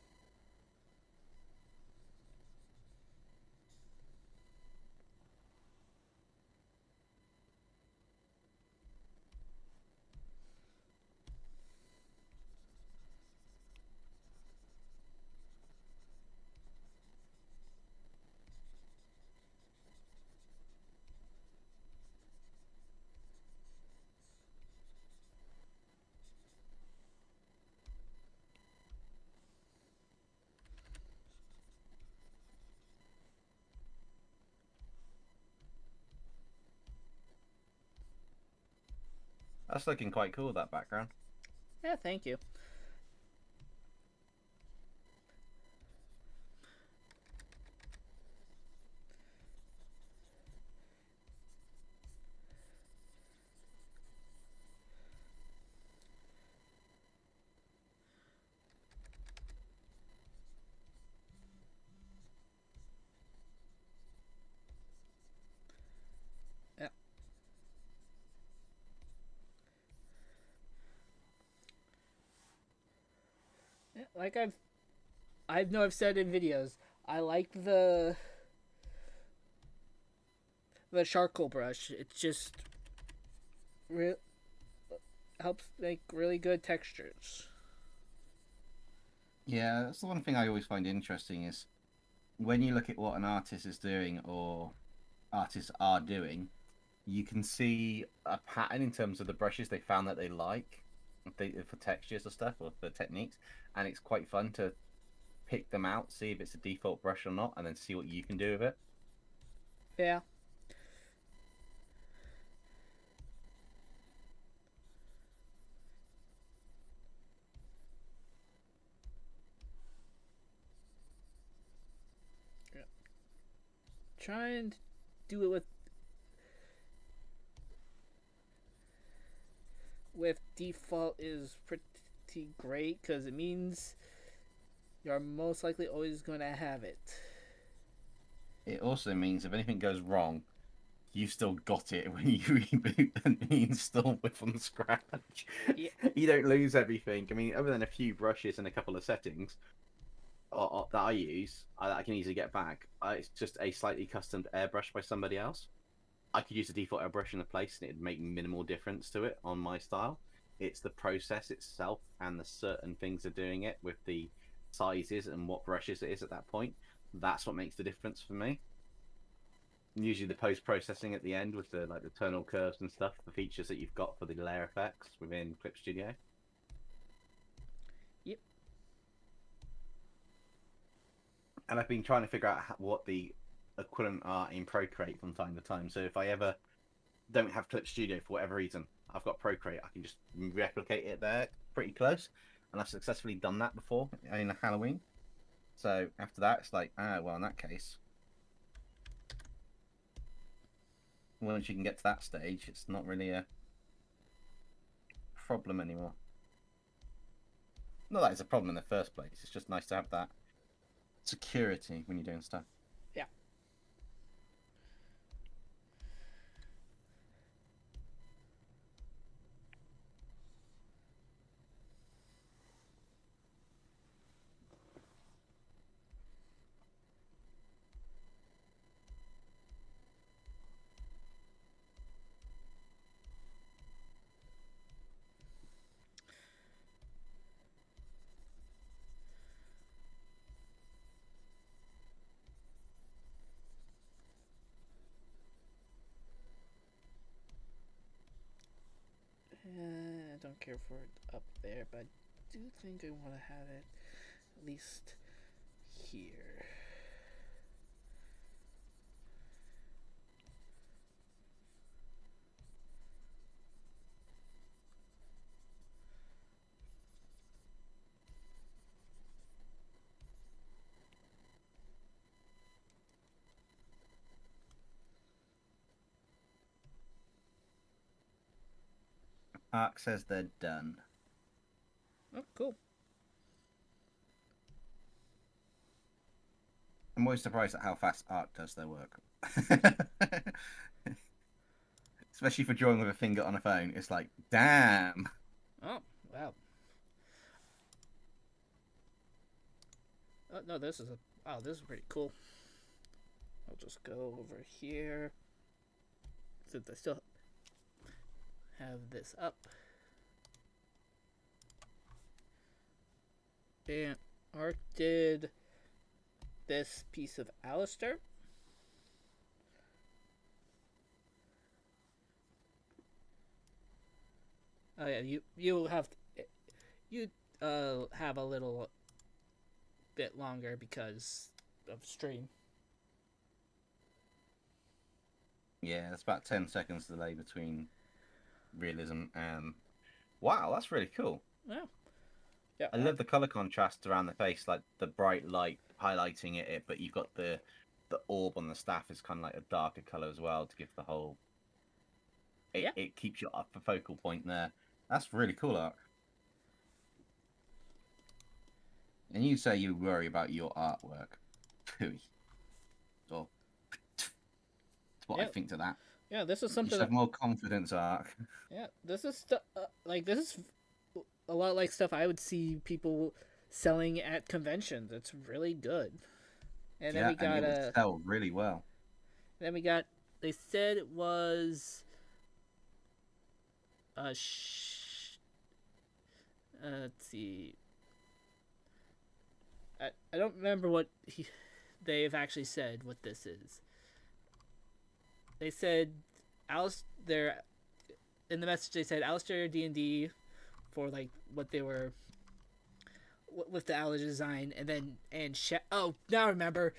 That's looking quite cool, that background. Yeah, thank you. Yeah. Yeah, like I know I've said in videos, I like the charcoal brush. It just re- helps make really good textures. Yeah, that's the one thing I always find interesting is when you look at what an artist is doing or artists are doing, you can see a pattern in terms of the brushes they found that they like for textures or stuff or for techniques, and it's quite fun to pick them out, see if it's a default brush or not, and then see what you can do with it. Yeah. Yeah. Try and do it with default is pretty great because it means you're most likely always going to have it. It also means if anything goes wrong, you still got it when you reboot and install it from scratch. Yeah. You don't lose everything. I mean, other than a few brushes and a couple of settings that I use, I can easily get back. It's just a slightly custom airbrush by somebody else. I could use a default airbrush in a place and it'd make minimal difference to it on my style. It's the process itself and the certain things are doing it with the sizes and what brushes it is at that point. That's what makes the difference for me. Usually the post processing at the end with the like the tonal curves and stuff, the features that you've got for the layer effects within Clip Studio. Yep. And I've been trying to figure out what the equivalent are in Procreate from time to time. So if I ever don't have Clip Studio for whatever reason, I've got Procreate. I can just replicate it there pretty close, and I've successfully done that before in Halloween. So after that, it's like, well, in that case, once you can get to that stage, it's not really a problem anymore. Not that it's a problem in the first place. It's just nice to have that security when you're doing stuff. Yeah. I don't care for it up there, but I do think I want to have it at least here. Arc says they're done. Oh, cool. I'm always surprised at how fast Arc does their work. Especially for drawing with a finger on a phone. It's like, damn. Oh, wow. Oh, no, this is a... Wow, this is pretty cool. I'll just go over here. Since I still have this up. And Art did this piece of Alistair. Oh yeah, you have you have a little bit longer because of stream. Yeah, there's about 10 seconds delay between realism. Wow, that's really cool. Yeah. Yeah. I love the color contrast around the face, like the bright light highlighting it, but you've got the orb on the staff is kind of like a darker color as well to give the whole. Yeah. It keeps you up a focal point there. That's really cool, Ark. And you say you worry about your artwork. Pooey. So, that's what I Yeah. think to that. Yeah, this is You something should have more confidence, Ark. Yeah, this is like this is a lot like stuff I would see people selling at conventions. It's really good. And then Yeah, we got and it would sell really well. then we got they said it was let's see. I don't remember what they've actually said what this is. They said Alice they're in the message they said Alistair D&D for like what they were with the allergy design, and then now I remember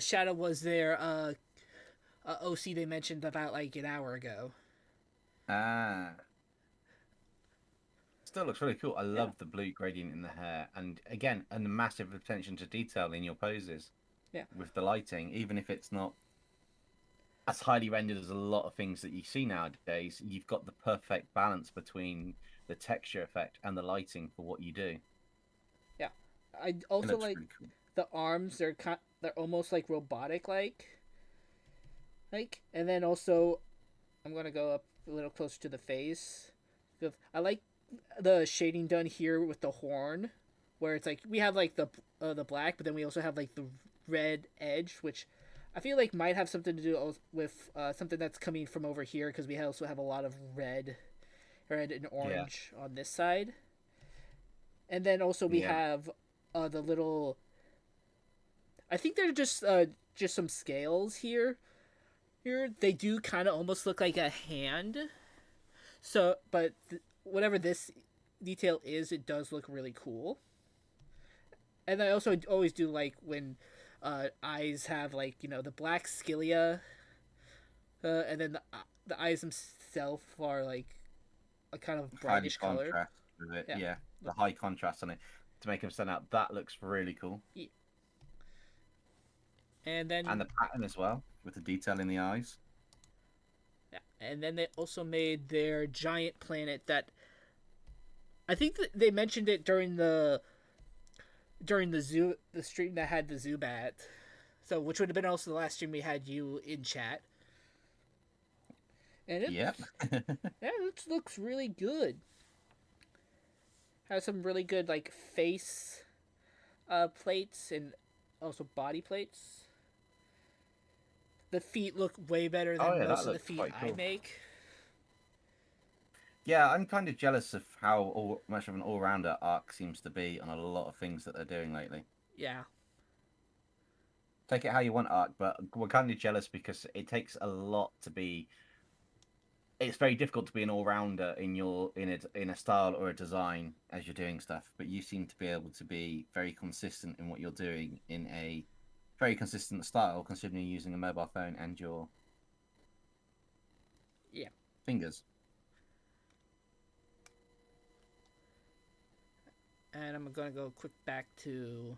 Shadow was their OC they mentioned about like an hour ago. Ah. Still looks really cool. I love the blue gradient in the hair, and again, and the massive attention to detail in your poses. Yeah. With the lighting, even if it's not as highly rendered as a lot of things that you see nowadays, you've got the perfect balance between the texture effect and the lighting for what you do. Yeah, I also like really cool. the arms. They're almost like robotic like, and then also I'm gonna go up a little closer to the face. I like the shading done here with the horn, where it's like we have like the black, but then we also have like the red edge, which I feel like might have something to do with something that's coming from over here, because we also have a lot of red and orange on this side. And then also we have the little. I think they're just some scales here. Here they do kind of almost look like a hand. So, but whatever this detail is, it does look really cool. And I also always do like when eyes have like the black scilia, and then the eyes themselves are like a kind of brighttish color. With it. Yeah, the high contrast on it to make them stand out. That looks really cool. Yeah. And then the pattern as well with the detail in the eyes. Yeah, and then they also made their giant planet that I think that they mentioned it during the stream that had the Zubat. So which would have been also the last stream we had you in chat. And it looks really good. Has some really good like face plates and also body plates. The feet look way better than most of the feet I make. Yeah, I'm kind of jealous of how much of an all-rounder Arc seems to be on a lot of things that they're doing lately. Yeah. Take it how you want, Arc, but we're kind of jealous because it takes a lot to be. It's very difficult to be an all-rounder in a style or a design as you're doing stuff, but you seem to be able to be very consistent in what you're doing in a very consistent style, considering you're using a mobile phone and your fingers. And I'm gonna go quick back to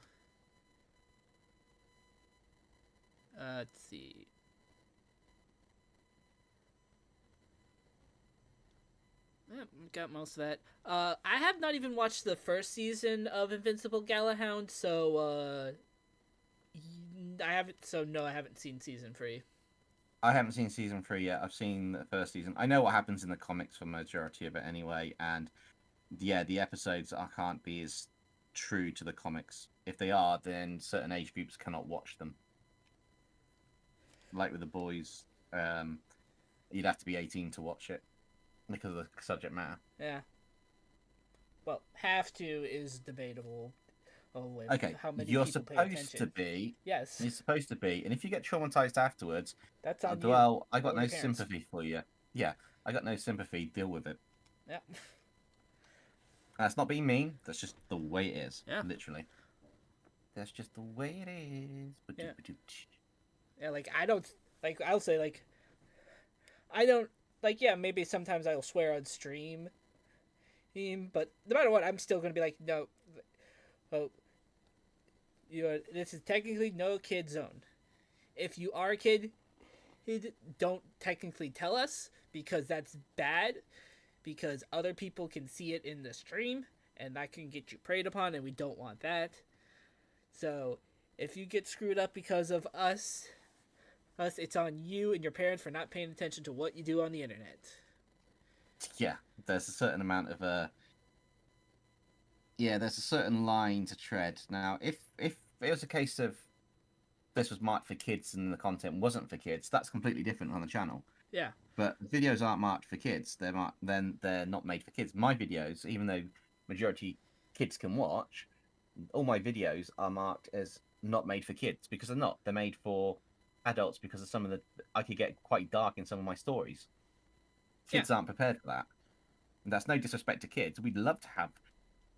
let's see. Yep, got most of that. I have not even watched the first season of Invincible Galahound, so I haven't. So no, I haven't seen season 3. I haven't seen season 3 yet. I've seen the first season. I know what happens in the comics for majority of it anyway, and yeah, the episodes can't be as true to the comics. If they are, then certain age groups cannot watch them. Like with the boys, you'd have to be 18 to watch it because of the subject matter. Yeah. Well, have to is debatable. Okay, how many you're people pay supposed attention. to be. Yes. You're supposed to be, and if you get traumatized afterwards, that's on you. Well, I got or no your parents. sympathy for you. Yeah, I got no sympathy. Deal with it. Yeah. That's not being mean. That's just the way it is. Yeah. Literally. That's just the way it is. Yeah. Yeah, like I don't like. I'll say like, I don't like, yeah, maybe sometimes I'll swear on stream, but no matter what, I'm still gonna be like, no, oh, this is technically no kid zone. If you are a kid, don't technically tell us because that's bad. Because other people can see it in the stream, and that can get you preyed upon, and we don't want that. So, if you get screwed up because of us, it's on you and your parents for not paying attention to what you do on the internet. Yeah, there's a certain amount of there's a certain line to tread. Now, if it was a case of this was marked for kids and the content wasn't for kids, that's completely different on the channel. Yeah. But videos aren't marked for kids. Then they're not made for kids. My videos, even though majority kids can watch, all my videos are marked as not made for kids because they're not. They're made for adults because of some of the I could get quite dark in some of my stories. Kids aren't prepared for that. And that's no disrespect to kids. We'd love to have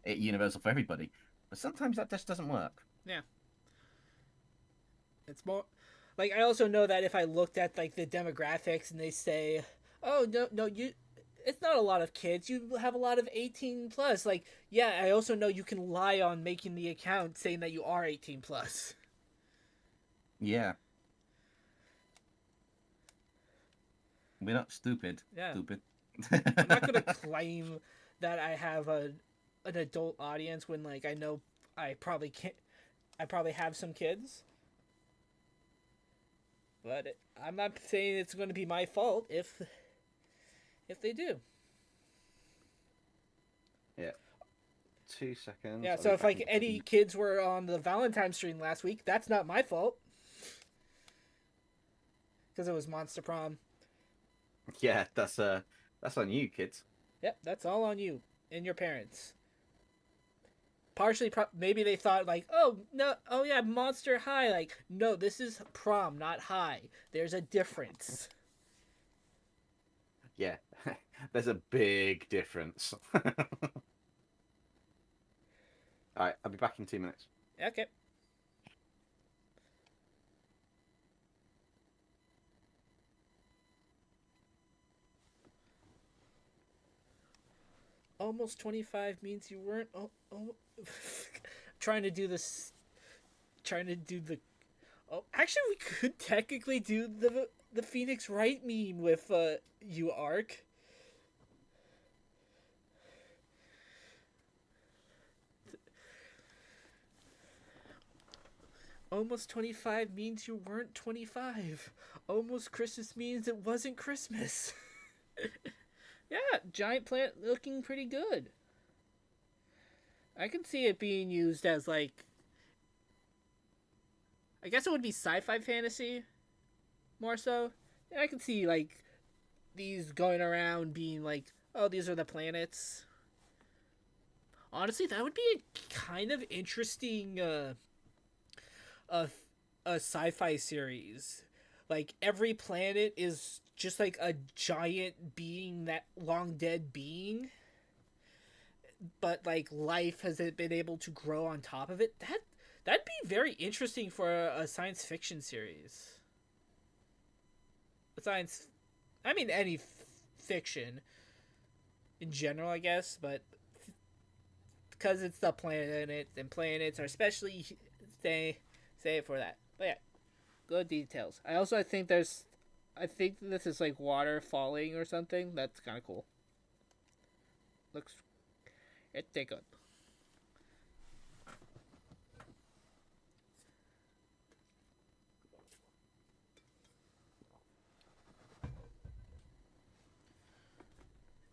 it universal for everybody, but sometimes that just doesn't work. Yeah. It's more like I also know that if I looked at like the demographics and they say, "Oh, no, it's not a lot of kids. You have a lot of 18 plus." Like, yeah, I also know you can lie on making the account saying that you are 18 plus. Yeah. We're not stupid. Yeah. Stupid. I'm not gonna claim that I have an adult audience when like I know I probably can't. I probably have some kids, but I'm not saying it's going to be my fault if they do. Yeah. 2 seconds. Yeah. So if like any kids were on the Valentine's stream last week, that's not my fault because it was Monster Prom. Yeah, that's on you, kids. Yep, that's all on you and your parents. Partially, maybe they thought like, oh no, oh yeah, Monster High. Like, no, this is prom, not high. There's a difference. Yeah, there's a big difference. All right, I'll be back in 2 minutes. Okay. Almost 25 means you weren't. Trying to do this. Trying to do the. Oh, actually, we could technically do the Phoenix Wright meme with you, Arc. Almost 25 means you weren't 25. Almost Christmas means it wasn't Christmas. Yeah, giant plant looking pretty good. I can see it being used as like, I guess it would be sci-fi fantasy more so. And I can see like these going around being like, oh, these are the planets. Honestly, that would be a kind of interesting a sci-fi series. Like every planet is just like a giant being, that long dead being, but like life has been able to grow on top of it. That'd be very interesting for a science fiction series. Any fiction in general, I guess, but because it's the planet and planets are especially say it for that. But yeah, good details. I think this is like water falling or something. That's kind of cool. Looks pretty good.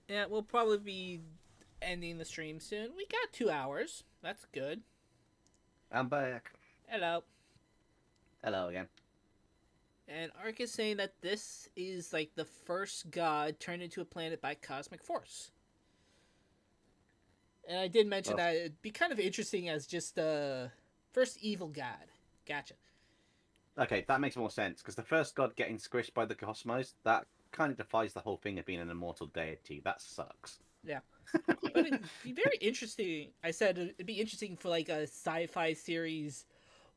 Yeah, we'll probably be ending the stream soon. We got 2 hours. That's good. I'm back. Hello. Hello again. And Ark is saying that this is like the first god turned into a planet by cosmic force. And I did mention that it'd be kind of interesting as just the first evil god. Gotcha. Okay, that makes more sense, because the first god getting squished by the cosmos, that kind of defies the whole thing of being an immortal deity. That sucks. Yeah. But it'd be very interesting. I said it'd be interesting for like a sci-fi series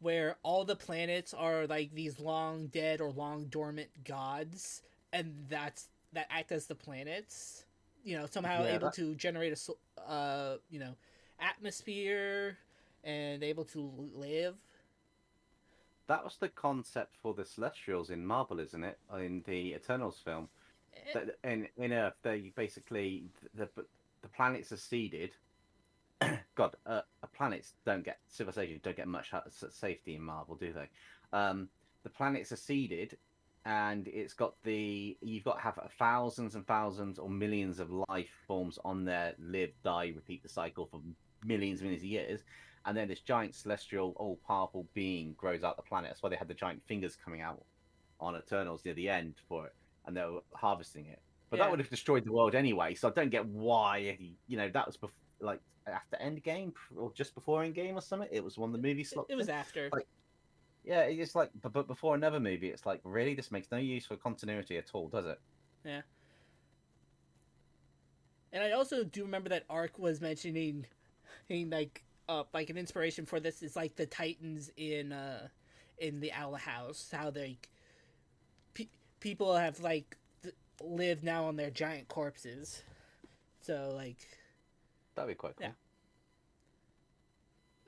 where all the planets are like these long dead or long dormant gods, and that's that act as the planets. You know, somehow Yeah, able that, to generate you know, atmosphere and able to live. that was the concept for the Celestials in Marvel, isn't it? In the Eternals film. Eh, That in Earth, they basically the planets are seeded. God, planets don't get civilizations don't get much safety in Marvel, do they? The planets are seeded, and it's got the you've got to have thousands and thousands or millions of life forms on there, live, die, repeat the cycle for millions and millions of years, and then this giant celestial, all-powerful being grows out the planet. That's why they had the giant fingers coming out on Eternals near the end for it, and they were harvesting it. But that yeah, would have destroyed the world anyway. So I don't get why that was like after Endgame or just before Endgame or something. It was one of the movie it slots was in. after. Like, yeah, it's like, but before another movie, it's like, really, this makes no use for continuity at all, does it? Yeah. And I also do remember that Ark was mentioning, like an inspiration for this is like the Titans in the Owl House, how they pe- people have like lived now on their giant corpses. So like, That'd be quite cool. yeah.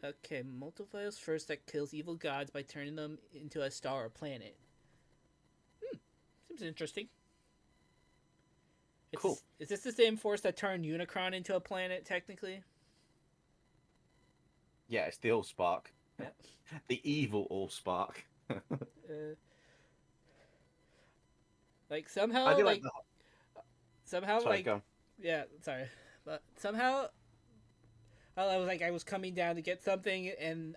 Okay, multipliers first that kills evil gods by turning them into a star or planet. Seems interesting. Cool. Is this the same force that turned Unicron into a planet, technically? Yeah, it's the Allspark, Yeah. the evil Allspark. Uh, like I somehow, do like the. somehow, Sorry, go. yeah, sorry, but somehow, I was coming down to get something, and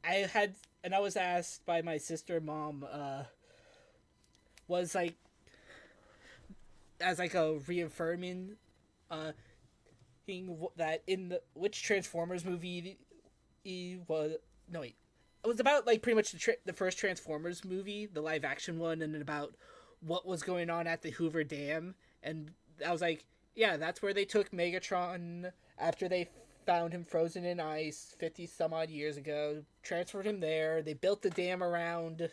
I was asked by my sister, mom, was like, as like a reaffirming, uh, thing that in the which Transformers movie he was no wait it was about like pretty much the first Transformers movie, the live action one, and about what was going on at the Hoover Dam. And I was like, yeah, that's where they took Megatron after they found him frozen in ice 50 some odd years ago, transferred him there. They built the dam around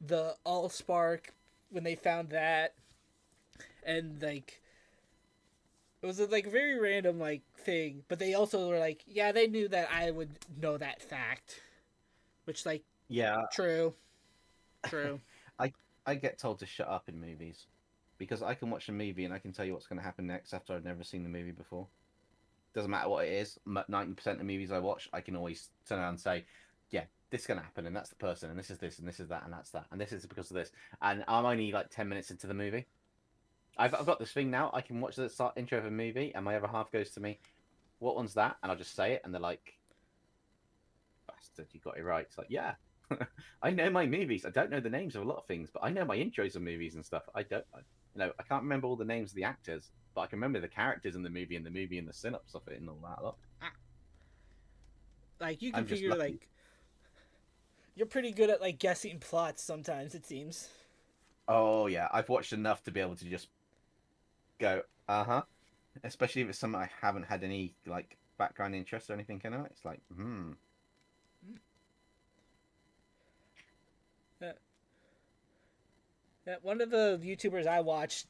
the Allspark when they found that, and like it was a like very random like thing, but they also were like, yeah, they knew that I would know that fact, which like Yeah, true, true. I I get told to shut up in movies because I can watch a movie and I can tell you what's going to happen next after I've never seen the movie before. Doesn't matter what it is. 90% of movies I watch, I can always turn around and say, "Yeah, this is going to happen, and that's the person, and this is this, and this is that, and that's that, and this is because of this." And I'm only like 10 minutes into the movie. I've got this thing now. I can watch the start intro of a movie, and my other half goes to me, "What one's that?" And I'll just say it, and they're like, "Bastard, you got it right." It's like, yeah, I know my movies. I don't know the names of a lot of things, but I know my intros of movies and stuff. I can't remember all the names of the actors, but I can remember the characters in the movie and the synopsis of it and all that. Look, Like you can I'm just figure lucky. like you're pretty good at like guessing plots sometimes, it seems. Oh yeah, I've watched enough to be able to just go, uh-huh. Especially if it's something I haven't had any like background interest or anything in it. It's like, hmm. Yeah. Yeah, one of the YouTubers I watched,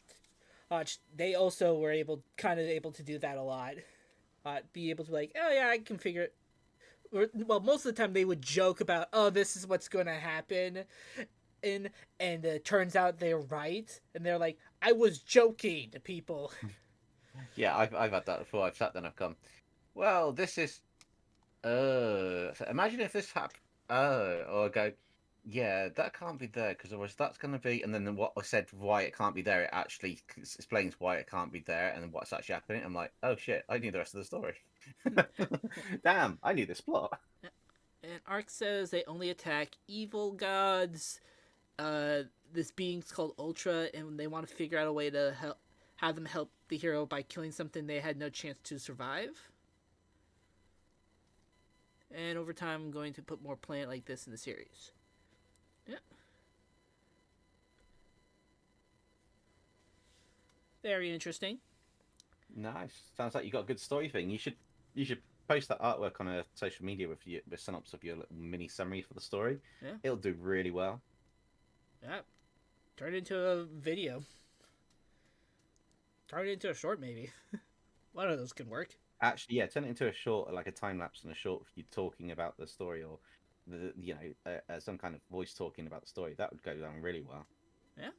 they also were able to do that a lot. Be able to like, oh yeah, I can figure it. Well, most of the time they would joke about, oh, this is what's going to happen, and it turns out they're right, and they're like, I was joking to people. Yeah, I've had that before. I've sat there and I've gone, well, this is so imagine if this happened or I go, yeah, that can't be there because otherwise that's going to be, and then what I said why it can't be there, it actually explains why it can't be there and what's actually happening. I'm like, oh shit, I knew the rest of the story. Damn, I knew this plot. And Ark says they only attack evil gods. Uh, this being's called Ultra, and they want to figure out a way to have them help the hero by killing something they had no chance to survive. And over time, I'm going to put more planet like this in the series. Yeah. Very interesting. Nice. Sounds like you got a good story thing. You should post that artwork on a social media with synopsis of your little mini summary for the story. Yeah. It'll do really well. Yeah. Turn it into a video. Turn it into a short, maybe. One of those can work. Actually, yeah, turn it into a short, like a time lapse and a short of you talking about the story, or some kind of voice talking about the story. That would go down really well. Yeah.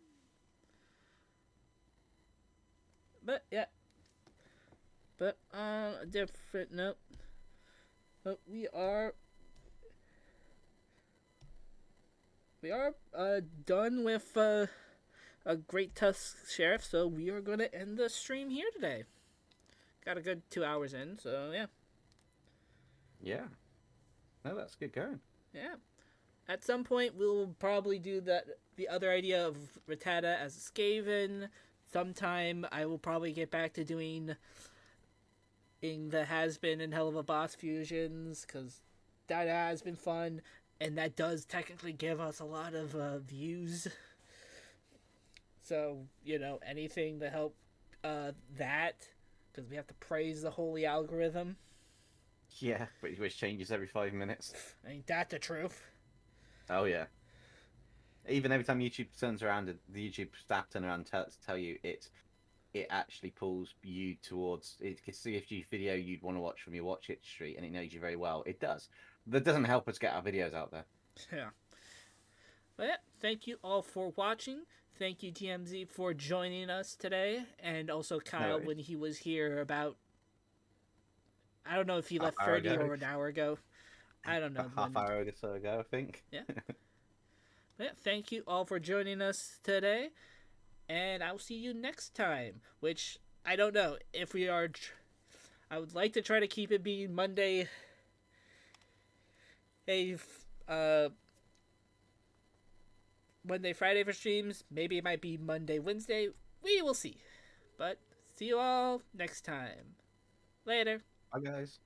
But yeah. But on a different note, but we are done with a Great Tusk Sheriff, so we are gonna end the stream here today. Got a good 2 hours in, so yeah. Yeah. No, that's good going. Yeah. At some point, we'll probably do the other idea of Rattata as a Skaven. Sometime I will probably get back to doing in the Has-Been and Hell of a Boss fusions, because that has been fun, and that does technically give us a lot of views. So, anything to help that, because we have to praise the holy algorithm. Yeah, which changes every 5 minutes. Ain't that the truth? Oh yeah. Even every time YouTube turns around, the YouTube staff turn around to tell you it actually pulls you towards it. If you video you'd want to watch from your watch history, and it knows you very well. It does. That doesn't help us get our videos out there. Yeah. But yeah, thank you all for watching. Thank you, TMZ, for joining us today, and also Kyle when he was here about. I don't know if he left 30 or an hour ago. I don't know. Half hour or so ago, I think. Yeah. Yeah. Thank you all for joining us today, and I'll see you next time. Which I don't know if we are. I would like to try to keep it being Monday. Monday, Friday for streams. Maybe it might be Monday, Wednesday. We will see. But see you all next time. Later. Bye, guys.